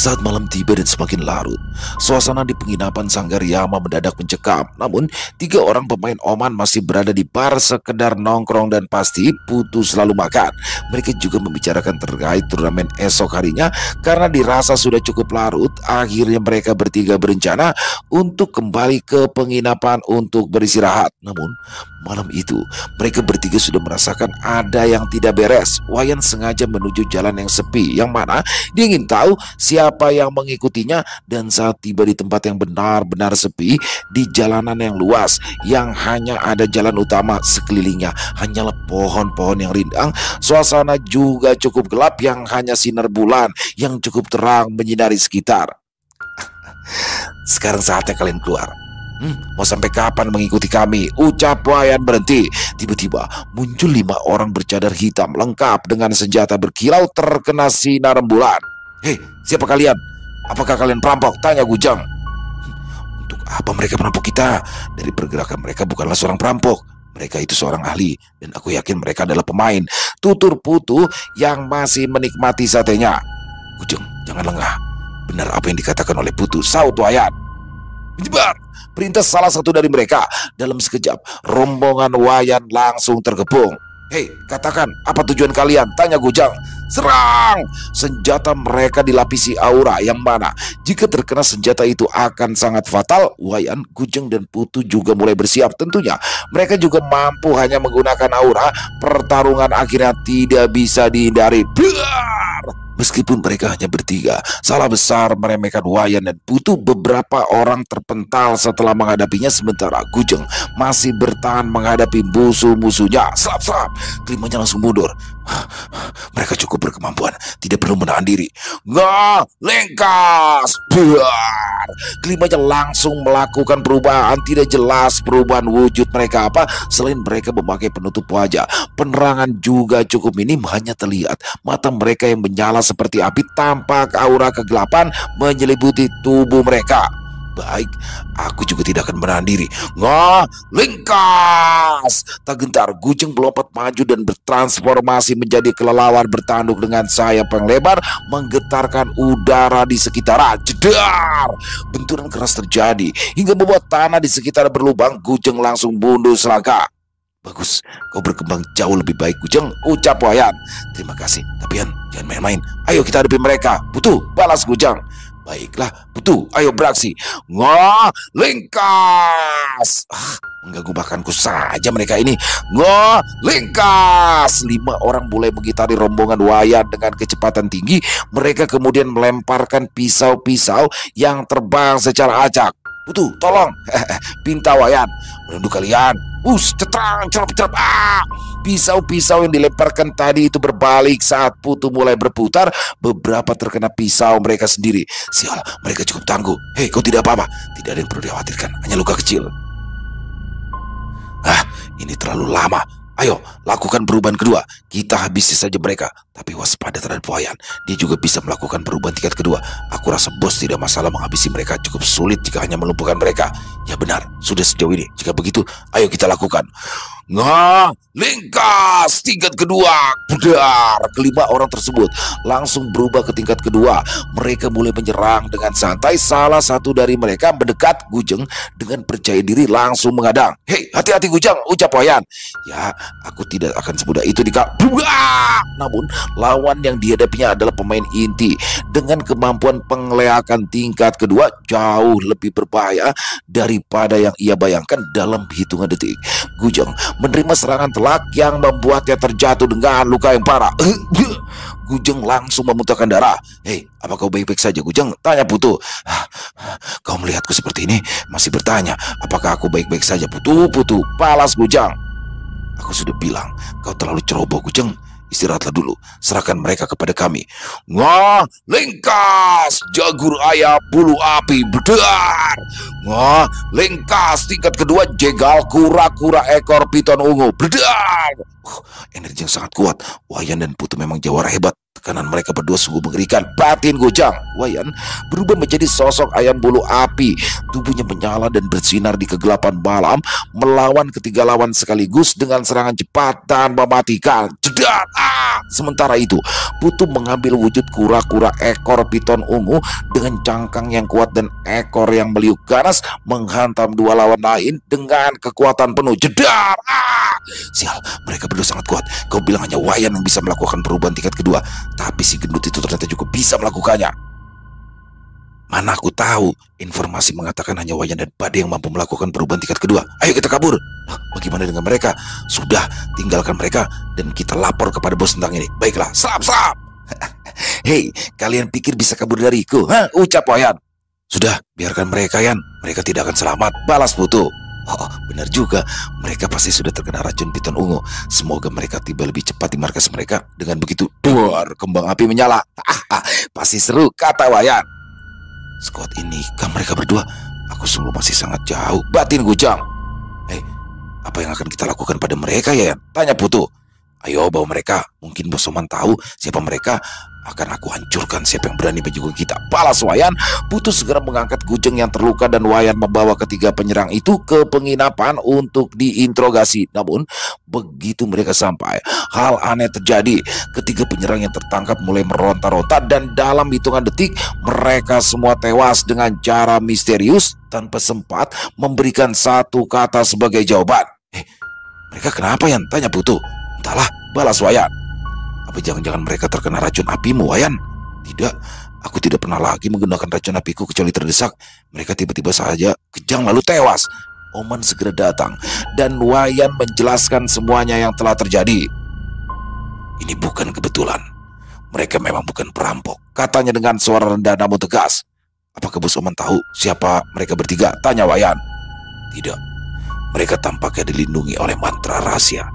Saat malam tiba dan semakin larut, suasana di penginapan Sanggar Yama mendadak mencekam. Namun, 3 orang pemain Oman masih berada di bar sekedar nongkrong dan pasti Putu selalu makan. Mereka juga membicarakan terkait turnamen esok harinya karena dirasa sudah cukup larut. Akhirnya mereka bertiga berencana untuk kembali ke penginapan untuk beristirahat. Namun, malam itu mereka bertiga sudah merasakan ada yang tidak beres. Wayan sengaja menuju jalan yang sepi, yang mana dia ingin tahu siapa yang mengikutinya. Dan saat tiba di tempat yang benar-benar sepi, di jalanan yang luas yang hanya ada jalan utama, sekelilingnya hanyalah pohon-pohon yang rindang. Suasana juga cukup gelap, yang hanya sinar bulan yang cukup terang menyinari sekitar. Sekarang saatnya kalian keluar. Mau sampai kapan mengikuti kami? Ucap Wayan berhenti. Tiba-tiba muncul 5 orang bercadar hitam lengkap dengan senjata berkilau terkena sinar rembulan. Hei, siapa kalian? Apakah kalian perampok? Tanya Gujang. Untuk apa mereka merampok kita? Dari pergerakan mereka bukanlah seorang perampok. Mereka itu seorang ahli, dan aku yakin mereka adalah pemain. Tutur Putu yang masih menikmati satenya. Gujang, jangan lengah. Benar apa yang dikatakan oleh Putu, saut Wayan. Menyebar, perintah salah satu dari mereka. Dalam sekejap, rombongan Wayan langsung terkepung. Hei, katakan, apa tujuan kalian? Tanya Gujang. Serang! Senjata mereka dilapisi aura, yang mana jika terkena senjata itu akan sangat fatal. Wayan, Gujang, dan Putu juga mulai bersiap. Tentunya mereka juga mampu hanya menggunakan aura. Pertarungan akhirnya tidak bisa dihindari. Meskipun mereka hanya bertiga, salah besar meremehkan Wayan dan Putu. Beberapa orang terpental setelah menghadapinya, sementara Gujang masih bertahan menghadapi musuh-musuhnya. Serap-serap, kelimanya langsung mundur. Mereka cukup berkemampuan, tidak perlu menahan diri. Nggak, lengkas! Biar! Kelimanya langsung melakukan perubahan. Tidak jelas perubahan wujud mereka apa, selain mereka memakai penutup wajah. Penerangan juga cukup minim, hanya terlihat mata mereka yang menyala seperti api. Tampak aura kegelapan menyelimuti tubuh mereka. Baik, aku juga tidak akan menahan diri. Ngah, lengkas! Tak gentar, Gujang melompat maju dan bertransformasi menjadi kelelawar bertanduk dengan sayap yang lebar, menggetarkan udara di sekitaran. Jedar! Benturan keras terjadi hingga membuat tanah di sekitar berlubang. Gujang langsung mundur selangkah. Bagus, kau berkembang jauh lebih baik, Gujang, ucap Wayan. Terima kasih, tapi jangan main-main. Ayo kita hadapi mereka. Putu, balas Gujang. Baiklah, Putu, ayo beraksi. Ngah, lengkas! Mengganggu makanku saja mereka ini. Ngah, lengkas! 5 orang mulai mengitari rombongan Wayan dengan kecepatan tinggi. Mereka kemudian melemparkan pisau-pisau yang terbang secara acak. Putu, tolong! Pinta Wayan. Menunduk kalian. Cetrang, cerap-cerap. Pisau-pisau yang dilemparkan tadi itu berbalik saat Putu mulai berputar. Beberapa terkena pisau mereka sendiri. Sial, mereka cukup tangguh. Hei, kau tidak apa-apa. Tidak ada yang perlu dikhawatirkan, hanya luka kecil. Ini terlalu lama. Ayo, lakukan perubahan kedua. Kita habisi saja mereka. Tapi waspada terhadap Wayan. Dia juga bisa melakukan perubahan tingkat kedua. Aku rasa bos tidak masalah menghabisi mereka. Cukup sulit jika hanya melumpuhkan mereka. Ya benar, sudah sejauh ini. Jika begitu, ayo kita lakukan. Ngah, lengkas! Tingkat kedua. Bedar! Kelima orang tersebut langsung berubah ke tingkat kedua. Mereka mulai menyerang dengan santai. Salah satu dari mereka mendekat Gujang dengan percaya diri langsung mengadang. Hei, hati-hati Gujang, ucap Wayan. Ya, aku tidak akan semudah itu Namun lawan yang dihadapinya adalah pemain inti dengan kemampuan penglihatan tingkat kedua jauh lebih berbahaya daripada yang ia bayangkan. Dalam hitungan detik, Gujang menerima serangan telak yang membuatnya terjatuh dengan luka yang parah. Gujang langsung memuntahkan darah. Hei, apa kau baik-baik saja, Gujang? Tanya Putu. Kau melihatku seperti ini, masih bertanya, apakah aku baik-baik saja, Putu? Putu, balas Gujang. Aku sudah bilang, kau terlalu ceroboh, Gujang. Istirahatlah dulu, serahkan mereka kepada kami. Ngah, lengkas! Jagur ayam bulu api, bedar! Ngah, lengkas! Tingkat kedua, jegal kura-kura ekor piton ungu, bedar! Energi yang sangat kuat. Wayan dan Putu memang jawara hebat. Tekanan mereka berdua sungguh mengerikan. Batin Gojang Wayan berubah menjadi sosok ayam bulu api. Tubuhnya menyala dan bersinar di kegelapan malam, melawan ketiga lawan sekaligus dengan serangan cepat dan mematikan. Jedar! Sementara itu, Putu mengambil wujud kura-kura ekor piton ungu dengan cangkang yang kuat dan ekor yang meliuk ganas, menghantam dua lawan lain dengan kekuatan penuh. Jedar! Sial, mereka berdua sangat kuat. Kau bilang hanya Wayan yang bisa melakukan perubahan tingkat kedua, tapi si gendut itu ternyata juga bisa melakukannya. Mana aku tahu, informasi mengatakan hanya Wayan dan Bade yang mampu melakukan perubahan tingkat kedua. Ayo kita kabur. Bagaimana dengan mereka? Sudah, tinggalkan mereka dan kita lapor kepada bos tentang ini. Baiklah, serap. Hei, kalian pikir bisa kabur dariku? Ucap Wayan. Sudah, biarkan mereka, Yan. Mereka tidak akan selamat, balas Putu. Oh, benar juga. Mereka pasti sudah terkena racun piton ungu. Semoga mereka tiba lebih cepat di markas mereka. Dengan begitu, duar, kembang api menyala. Pasti seru, kata Wayan. Skuad ini kan mereka berdua. Aku sungguh masih sangat jauh, batin Gujang. Apa yang akan kita lakukan pada mereka, Yan? Tanya Putu. Ayo bawa mereka. Mungkin Bos Oman tahu siapa mereka. Akan aku hancurkan siapa yang berani menjenguk kita, balas Wayan. Putu segera mengangkat Gujeng yang terluka dan Wayan membawa ketiga penyerang itu ke penginapan untuk diinterogasi. Namun begitu mereka sampai, hal aneh terjadi. Ketiga penyerang yang tertangkap mulai meronta-ronta dan dalam hitungan detik mereka semua tewas dengan cara misterius tanpa sempat memberikan satu kata sebagai jawaban. Mereka kenapa, Yan? Tanya Putu. Entahlah, balas Wayan. Apa jangan-jangan mereka terkena racun apimu, Wayan? Tidak, aku tidak pernah lagi menggunakan racun apiku kecuali terdesak. Mereka tiba-tiba saja kejang lalu tewas. Oman segera datang dan Wayan menjelaskan semuanya yang telah terjadi. Ini bukan kebetulan. Mereka memang bukan perampok, katanya dengan suara rendah namun tegas. Apakah Bos Oman tahu siapa mereka bertiga? Tanya Wayan. Tidak, mereka tampaknya dilindungi oleh mantra rahasia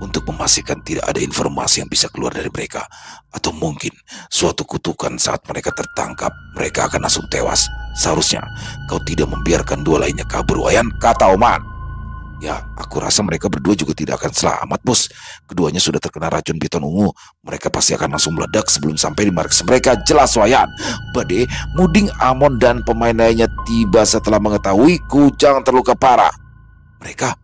untuk memastikan tidak ada informasi yang bisa keluar dari mereka. Atau mungkin suatu kutukan saat mereka tertangkap, mereka akan langsung tewas. Seharusnya kau tidak membiarkan dua lainnya kabur, Wayan, kata Oman. Ya, aku rasa mereka berdua juga tidak akan selamat, Bos. Keduanya sudah terkena racun piton ungu. Mereka pasti akan langsung meledak sebelum sampai di markas mereka, jelas Wayan. Bade, Muding, Amon, dan pemain lainnya tiba setelah mengetahui Kujang terluka parah. Mereka...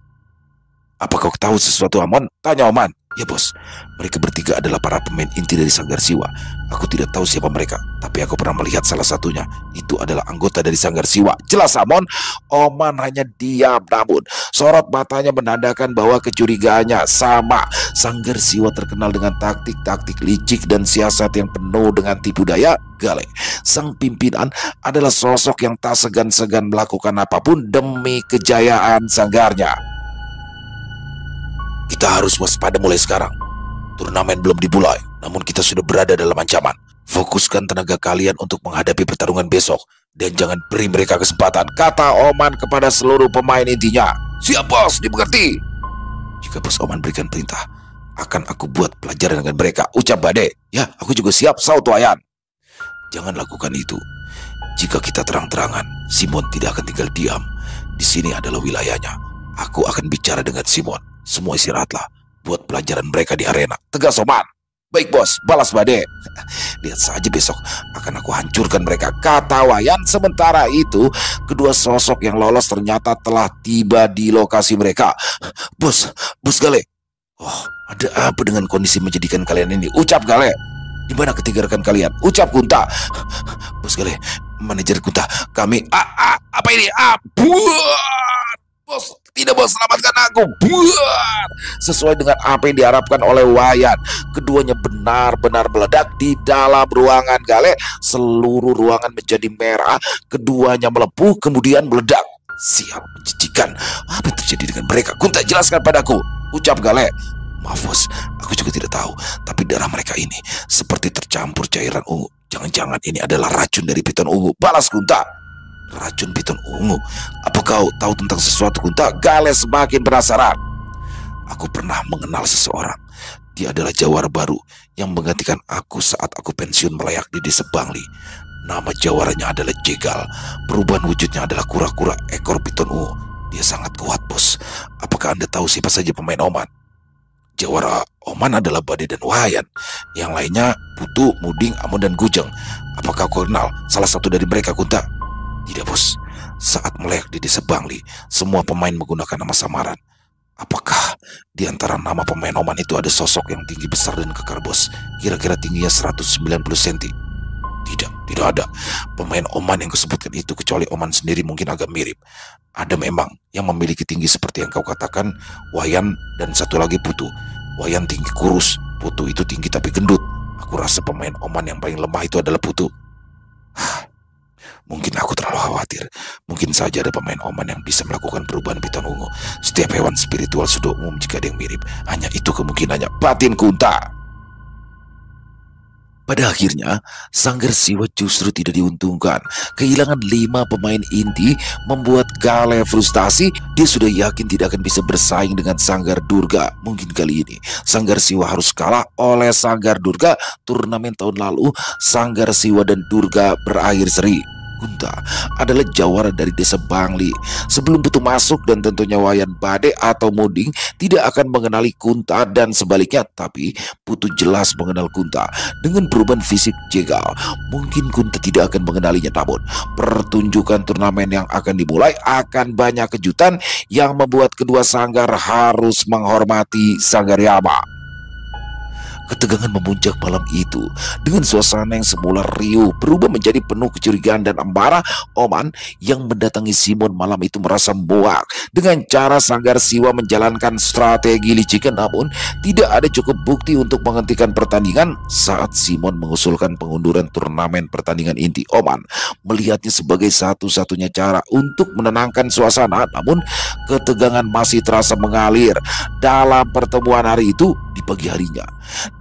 Apa kau tahu sesuatu, Amon? Tanya Oman. Ya bos, mereka bertiga adalah para pemain inti dari Sanggar Siwa. Aku tidak tahu siapa mereka, tapi aku pernah melihat salah satunya. Itu adalah anggota dari Sanggar Siwa, jelas Amon. Oman hanya diam, namun sorot matanya menandakan bahwa kecurigaannya sama. Sanggar Siwa terkenal dengan taktik-taktik licik dan siasat yang penuh dengan tipu daya. Gale, sang pimpinan, adalah sosok yang tak segan-segan melakukan apapun demi kejayaan sanggarnya. Kita harus waspada mulai sekarang. Turnamen belum dimulai, namun kita sudah berada dalam ancaman. Fokuskan tenaga kalian untuk menghadapi pertarungan besok dan jangan beri mereka kesempatan, kata Oman kepada seluruh pemain intinya. Siap bos, dimengerti. Jika bos Oman berikan perintah, akan aku buat pelajaran dengan mereka, ucap Bade. Ya, aku juga siap, saut Wayan. Jangan lakukan itu. Jika kita terang-terangan, Simon tidak akan tinggal diam. Di sini adalah wilayahnya. Aku akan bicara dengan Simon. Semua istirahatlah, buat pelajaran mereka di arena, tegas Oman. Baik bos, balas Bade. Lihat saja besok akan aku hancurkan mereka, kata Wayan. Sementara itu, kedua sosok yang lolos ternyata telah tiba di lokasi mereka. Bos Gale. Oh, ada apa dengan kondisi menjadikan kalian ini, ucap Gale. Di mana ketiga rekan kalian, ucap Kunta. Bos Gale, manajer Kunta, kami apa ini? Bos, tidak bos, selamatkan aku. Buar! Sesuai dengan apa yang diharapkan oleh Wayan, keduanya benar-benar meledak di dalam ruangan Gale. Seluruh ruangan menjadi merah, keduanya melepuh kemudian meledak. Sial, menjijikan. Apa yang terjadi dengan mereka? Kunta, jelaskan padaku, ucap Gale. Maaf bos, aku juga tidak tahu, tapi darah mereka ini seperti tercampur cairan ungu. Jangan-jangan ini adalah racun dari piton ungu, balas Kunta. Racun piton ungu? Apa kau tahu tentang sesuatu, Kunta? Gale semakin penasaran. Aku pernah mengenal seseorang. Dia adalah jawara baru yang menggantikan aku saat aku pensiun melayak di desa Bangli. Nama jawaranya adalah Jegal. Perubahan wujudnya adalah kura-kura ekor piton ungu. Dia sangat kuat bos. Apakah Anda tahu siapa saja pemain Oman? Jawara Oman adalah Badai dan Wayan. Yang lainnya Putu, Muding, Amon, dan Gujeng. Apakah kau kenal salah satu dari mereka, Kunta? Tidak, bos. Saat melek di desa Bangli, semua pemain menggunakan nama samaran. Apakah di antara nama pemain Oman itu ada sosok yang tinggi besar dan kekar, bos? Kira-kira tingginya 190 cm. Tidak ada. Pemain Oman yang kusebutkan itu kecuali Oman sendiri mungkin agak mirip. Ada memang yang memiliki tinggi seperti yang kau katakan, Wayan dan satu lagi Putu. Wayan tinggi kurus, Putu itu tinggi tapi gendut. Aku rasa pemain Oman yang paling lemah itu adalah Putu. Mungkin aku terlalu khawatir. Mungkin saja ada pemain Oman yang bisa melakukan perubahan piton ungu. Setiap hewan spiritual sudah umum jika ada yang mirip. Hanya itu kemungkinannya, batin Kunta. Pada akhirnya, Sanggar Siwa justru tidak diuntungkan. Kehilangan 5 pemain inti membuat Gale frustasi. Dia sudah yakin tidak akan bisa bersaing dengan Sanggar Durga. Mungkin kali ini Sanggar Siwa harus kalah oleh Sanggar Durga. Turnamen tahun lalu, Sanggar Siwa dan Durga berakhir seri. Kunta adalah jawara dari desa Bangli. Sebelum Putu masuk dan tentunya Wayan, Badai atau Muding tidak akan mengenali Kunta dan sebaliknya. Tapi Putu jelas mengenal Kunta. Dengan perubahan fisik jegal, mungkin Kunta tidak akan mengenalinya. Namun pertunjukan turnamen yang akan dimulai akan banyak kejutan yang membuat kedua sanggar harus menghormati Sanggar Yama. Ketegangan memuncak malam itu. Dengan suasana yang semula riuh berubah menjadi penuh kecurigaan dan amarah. Oman yang mendatangi Simon malam itu merasa muak dengan cara Sanggar Siwa menjalankan strategi licikan. Namun tidak ada cukup bukti untuk menghentikan pertandingan. Saat Simon mengusulkan pengunduran turnamen pertandingan inti, Oman melihatnya sebagai satu-satunya cara untuk menenangkan suasana. Namun ketegangan masih terasa mengalir. Dalam pertemuan hari itu, di pagi harinya,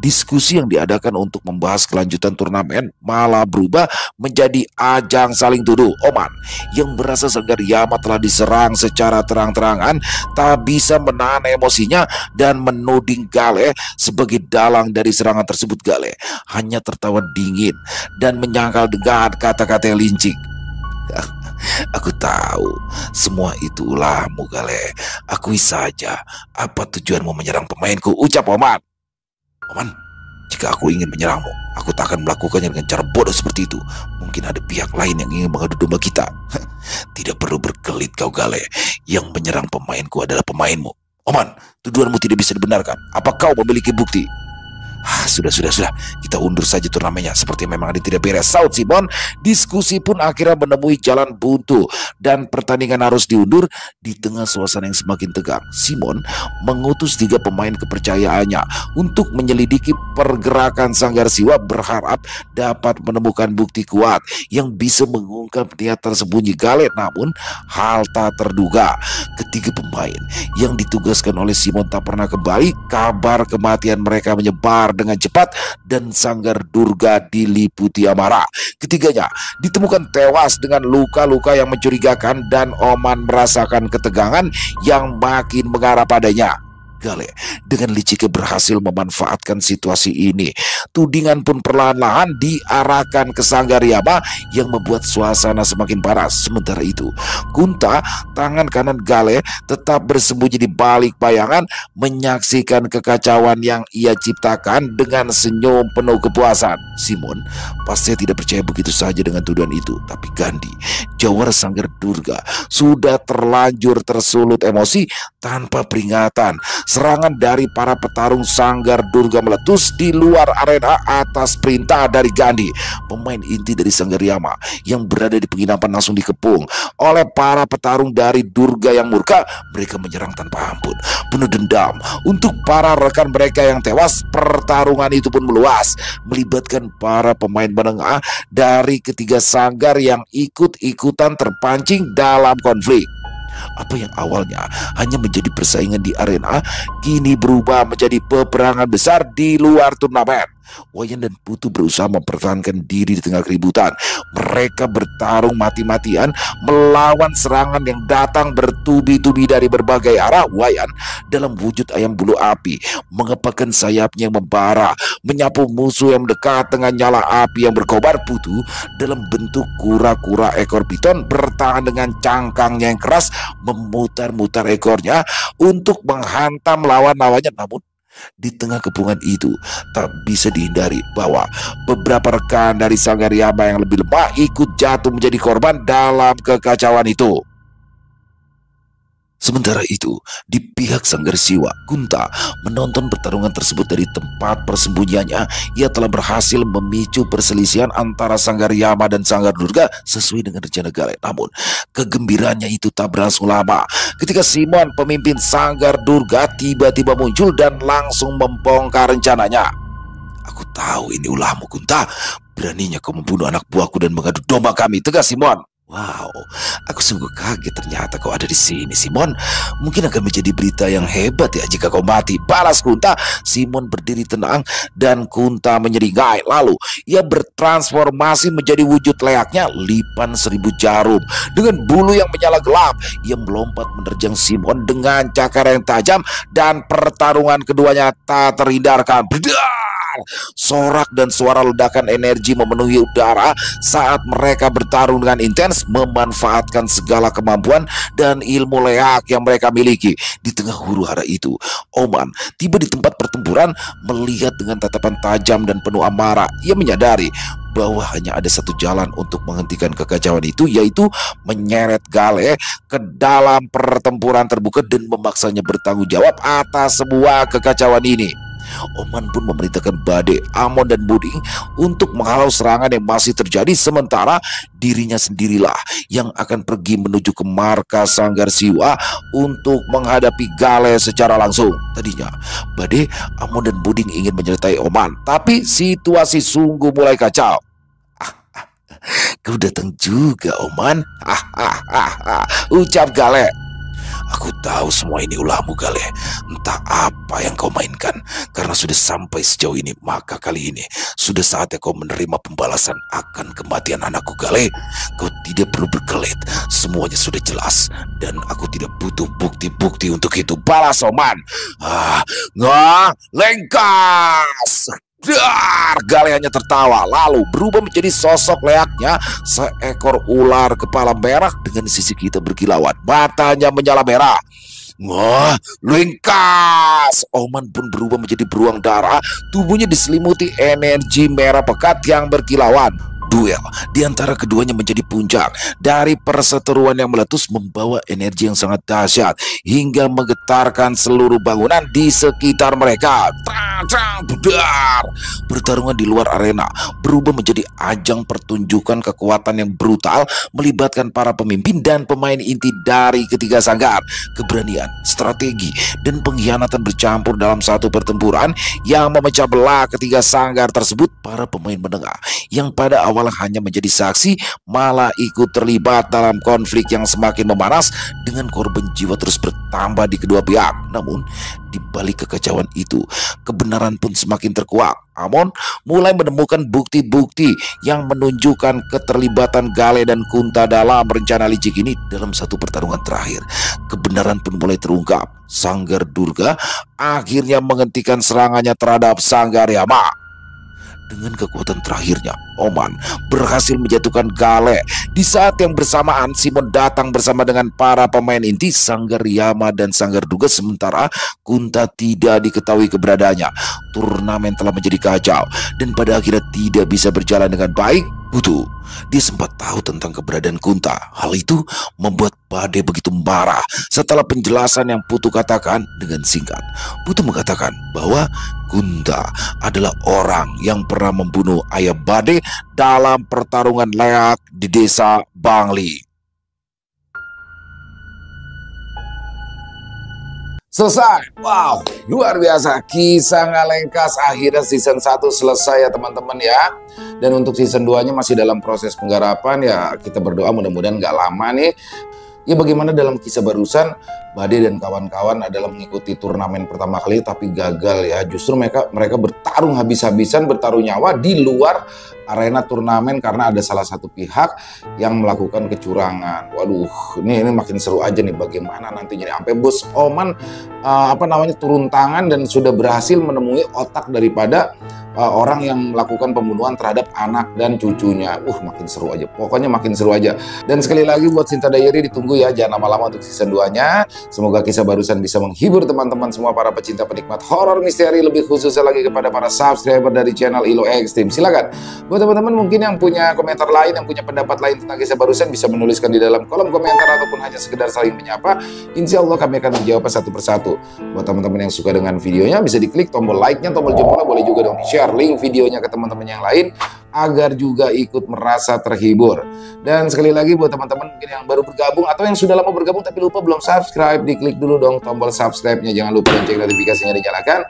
diskusi yang diadakan untuk membahas kelanjutan turnamen malah berubah menjadi ajang saling tuduh. Oman yang merasa Sanggar Yama telah diserang secara terang-terangan tak bisa menahan emosinya dan menuding Gale sebagai dalang dari serangan tersebut. Gale hanya tertawa dingin dan menyangkal dengan kata-kata yang lincik. Aku tahu semua itu ulahmu, Gale. Akui saja apa tujuanmu menyerang pemainku, ucap Oman. Oman, jika aku ingin menyerangmu, aku tak akan melakukannya dengan cara bodoh seperti itu. Mungkin ada pihak lain yang ingin mengadu domba kita. Tidak perlu berkelit kau, Gale. Yang menyerang pemainku adalah pemainmu. Oman, tuduhanmu tidak bisa dibenarkan. Apa kau memiliki bukti? Sudah. Kita undur saja turnamennya. Seperti memang ada tidak beres, saut Simon. Diskusi pun akhirnya menemui jalan buntu dan pertandingan harus diundur. Di tengah suasana yang semakin tegang, Simon mengutus 3 pemain kepercayaannya untuk menyelidiki pergerakan Sanggar Siwa, berharap dapat menemukan bukti kuat yang bisa mengungkap niat tersembunyi Gale. Namun hal tak terduga, ketiga pemain yang ditugaskan oleh Simon tak pernah kembali. Kabar kematian mereka menyebar dengan cepat dan Sanggar Durga diliputi amarah. Ketiganya ditemukan tewas dengan luka-luka yang mencurigakan dan Oman merasakan ketegangan yang makin mengarah padanya. Gale dengan liciknya berhasil memanfaatkan situasi ini. Tudingan pun perlahan-lahan diarahkan ke Sanggar Yama yang membuat suasana semakin panas. Sementara itu, Kunta, tangan kanan Gale, tetap bersembunyi di balik bayangan menyaksikan kekacauan yang ia ciptakan dengan senyum penuh kepuasan. Simon pasti tidak percaya begitu saja dengan tuduhan itu. Tapi Gandhi, jawara Sanggar Durga, sudah terlanjur tersulut emosi. Tanpa peringatan, serangan dari para petarung Sanggar Durga meletus di luar arena atas perintah dari Gandhi. Pemain inti dari Sanggar Yama yang berada di penginapan langsung dikepung oleh para petarung dari Durga yang murka. Mereka menyerang tanpa ampun, penuh dendam untuk para rekan mereka yang tewas. Pertarungan itu pun meluas, melibatkan para pemain menengah dari ketiga sanggar yang ikut-ikutan terpancing dalam konflik. Apa yang awalnya hanya menjadi persaingan di arena kini berubah menjadi peperangan besar di luar turnamen. Wayan dan Putu berusaha mempertahankan diri di tengah keributan. Mereka bertarung mati-matian melawan serangan yang datang bertubi-tubi dari berbagai arah. Wayan dalam wujud ayam bulu api mengepakkan sayapnya yang membara, menyapu musuh yang mendekat dengan nyala api yang berkobar. Putu dalam bentuk kura-kura ekor piton bertahan dengan cangkangnya yang keras, memutar-mutar ekornya untuk menghantam lawan-lawannya. Namun Di tengah kepungan itu, tak bisa dihindari bahwa beberapa rekan dari Sanggar Yama yang lebih lemah ikut jatuh menjadi korban dalam kekacauan itu. Sementara itu, di pihak Sanggar Siwa, Kunta menonton pertarungan tersebut dari tempat persembunyiannya. Ia telah berhasil memicu perselisihan antara Sanggar Yama dan Sanggar Durga sesuai dengan rencana Gale. Namun, kegembiraannya itu tak berlangsung lama ketika Simon, pemimpin Sanggar Durga, tiba-tiba muncul dan langsung membongkar rencananya. "Aku tahu ini ulahmu, Kunta. Beraninya kau membunuh anak buahku dan mengadu domba kami," tegas Simon. "Wow, aku sungguh kaget ternyata kau ada di sini, Simon. Mungkin akan menjadi berita yang hebat ya jika kau mati," balas Kunta. Simon berdiri tenang dan Kunta menyeringai. Lalu ia bertransformasi menjadi wujud layaknya lipan 1000 jarum dengan bulu yang menyala gelap. Ia melompat menerjang Simon dengan cakar yang tajam dan pertarungan keduanya tak terhindarkan. Sorak dan suara ledakan energi memenuhi udara saat mereka bertarung dengan intens, memanfaatkan segala kemampuan dan ilmu leak yang mereka miliki. Di tengah huru-hara itu, Oman tiba di tempat pertempuran, melihat dengan tatapan tajam dan penuh amarah. Ia menyadari bahwa hanya ada satu jalan untuk menghentikan kekacauan itu, yaitu menyeret Gale ke dalam pertempuran terbuka dan memaksanya bertanggung jawab atas semua kekacauan ini. Oman pun memerintahkan Bade, Amon dan Buding untuk menghalau serangan yang masih terjadi, sementara dirinya sendirilah yang akan pergi menuju ke markas Sanggar Siwa untuk menghadapi Gale secara langsung. Tadinya Bade, Amon dan Buding ingin menyertai Oman, tapi situasi sungguh mulai kacau. "Kau datang juga, Oman," ucap Gale. "Aku tahu semua ini ulahmu, Gale. Entah apa yang kau mainkan. Karena sudah sampai sejauh ini, maka kali ini sudah saatnya kau menerima pembalasan akan kematian anakku, Gale. Kau tidak perlu berkelit. Semuanya sudah jelas. Dan aku tidak butuh bukti-bukti untuk itu," balas Oman. "Lengkas!" Gale hanya tertawa, lalu berubah menjadi sosok layaknya seekor ular kepala merah dengan sisi kita berkilauan. Matanya menyala merah. Lengkas! Oman pun berubah menjadi beruang darah. Tubuhnya diselimuti energi merah pekat yang berkilauan. Duel di antara keduanya menjadi puncak dari perseteruan yang meletus, membawa energi yang sangat dahsyat hingga menggetarkan seluruh bangunan di sekitar mereka. Pertarungan di luar arena berubah menjadi ajang pertunjukan kekuatan yang brutal, melibatkan para pemimpin dan pemain inti dari ketiga sanggar. Keberanian, strategi, dan pengkhianatan bercampur dalam satu pertempuran yang memecah belah ketiga sanggar tersebut. Para pemain menengah yang pada awalnya hanya menjadi saksi malah ikut terlibat dalam konflik yang semakin memanas, dengan korban jiwa terus bertambah di kedua pihak. Namun di balik kekacauan itu, kebenaran pun semakin terkuak. Amon mulai menemukan bukti-bukti yang menunjukkan keterlibatan Gale dan Kunta dalam rencana licik ini. Dalam satu pertarungan terakhir, kebenaran pun mulai terungkap. Sanggar Durga akhirnya menghentikan serangannya terhadap Sanggar Yama. Dengan kekuatan terakhirnya, Oman berhasil menjatuhkan Gale. Di saat yang bersamaan, Simon datang bersama dengan para pemain inti Sanggar Yama dan Sanggar Durga, sementara Kunta tidak diketahui keberadaannya. Turnamen telah menjadi kacau dan pada akhirnya tidak bisa berjalan dengan baik. Dia sempat tahu tentang keberadaan Kunta. Hal itu membuat Bade begitu marah setelah penjelasan yang Putu katakan dengan singkat. Putu mengatakan bahwa Kunta adalah orang yang pernah membunuh ayah Bade dalam pertarungan leak di desa Bangli. Selesai. Wow, luar biasa. Kisah Ngalengkas akhirnya season 1 selesai ya teman-teman ya. Dan untuk season 2-nya masih dalam proses penggarapan ya. Kita berdoa mudah-mudahan gak lama nih. Ya bagaimana dalam kisah barusan, Bade dan kawan-kawan adalah mengikuti turnamen pertama kali tapi gagal ya. Justru mereka bertarung habis-habisan, bertaruh nyawa di luar arena turnamen karena ada salah satu pihak yang melakukan kecurangan. Waduh, ini makin seru aja nih bagaimana nantinya sampai bos Oman turun tangan dan sudah berhasil menemui otak daripada orang yang melakukan pembunuhan terhadap anak dan cucunya. Makin seru aja. Pokoknya makin seru aja. Dan sekali lagi buat Cinta Diary ditunggu ya, jangan lama-lama untuk season 2-nya. Semoga kisah barusan bisa menghibur teman-teman semua para pecinta penikmat horor misteri, lebih khususnya lagi kepada para subscriber dari channel Ilo Extreme. Silakan buat teman-teman mungkin yang punya komentar lain, yang punya pendapat lain tentang kisah barusan, bisa menuliskan di dalam kolom komentar ataupun hanya sekedar saling menyapa. Insya Allah kami akan menjawab satu persatu. Buat teman-teman yang suka dengan videonya, bisa diklik tombol like-nya, tombol jempolnya, boleh juga dong di-share link videonya ke teman-teman yang lain agar juga ikut merasa terhibur. Dan sekali lagi buat teman-teman mungkin yang baru bergabung atau yang sudah lama bergabung tapi lupa belum subscribe, diklik dulu dong tombol subscribe-nya. Jangan lupa lonceng notifikasinya dinyalakan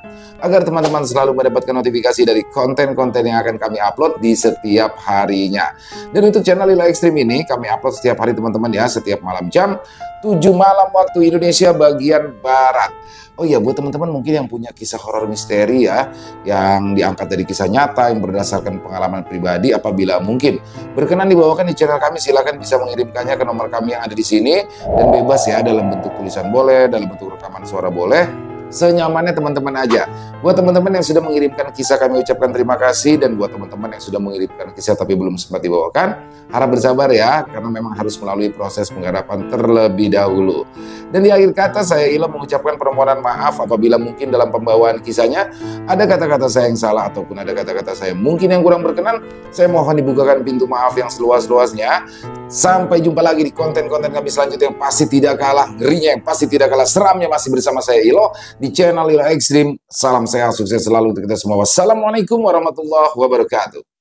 agar teman-teman selalu mendapatkan notifikasi dari konten-konten yang akan kami upload di setiap harinya. Dan untuk channel Ilo Extreme ini kami upload setiap hari teman-teman ya, setiap malam jam 7 malam waktu Indonesia bagian Barat. Oh iya, buat teman-teman mungkin yang punya kisah horor misteri ya, yang diangkat dari kisah nyata, yang berdasarkan pengalaman pribadi, apabila mungkin berkenan dibawakan di channel kami, silakan bisa mengirimkannya ke nomor kami yang ada di sini. Dan bebas ya, dalam bentuk tulisan boleh, dalam bentuk rekaman suara boleh, senyamannya teman-teman aja. Buat teman-teman yang sudah mengirimkan kisah, kami ucapkan terima kasih. Dan buat teman-teman yang sudah mengirimkan kisah tapi belum sempat dibawakan, harap bersabar ya, karena memang harus melalui proses penggarapan terlebih dahulu. Dan di akhir kata, saya Ilo mengucapkan permohonan maaf apabila mungkin dalam pembawaan kisahnya ada kata-kata saya yang salah ataupun ada kata-kata saya mungkin yang kurang berkenan. Saya mohon dibukakan pintu maaf yang seluas-luasnya. Sampai jumpa lagi di konten-konten kami selanjutnya yang pasti tidak kalah ngerinya, yang pasti tidak kalah seramnya, masih bersama saya Ilo di channel Ilo Extreme. Salam sehat, sukses selalu untuk kita semua. Wassalamualaikum warahmatullahi wabarakatuh.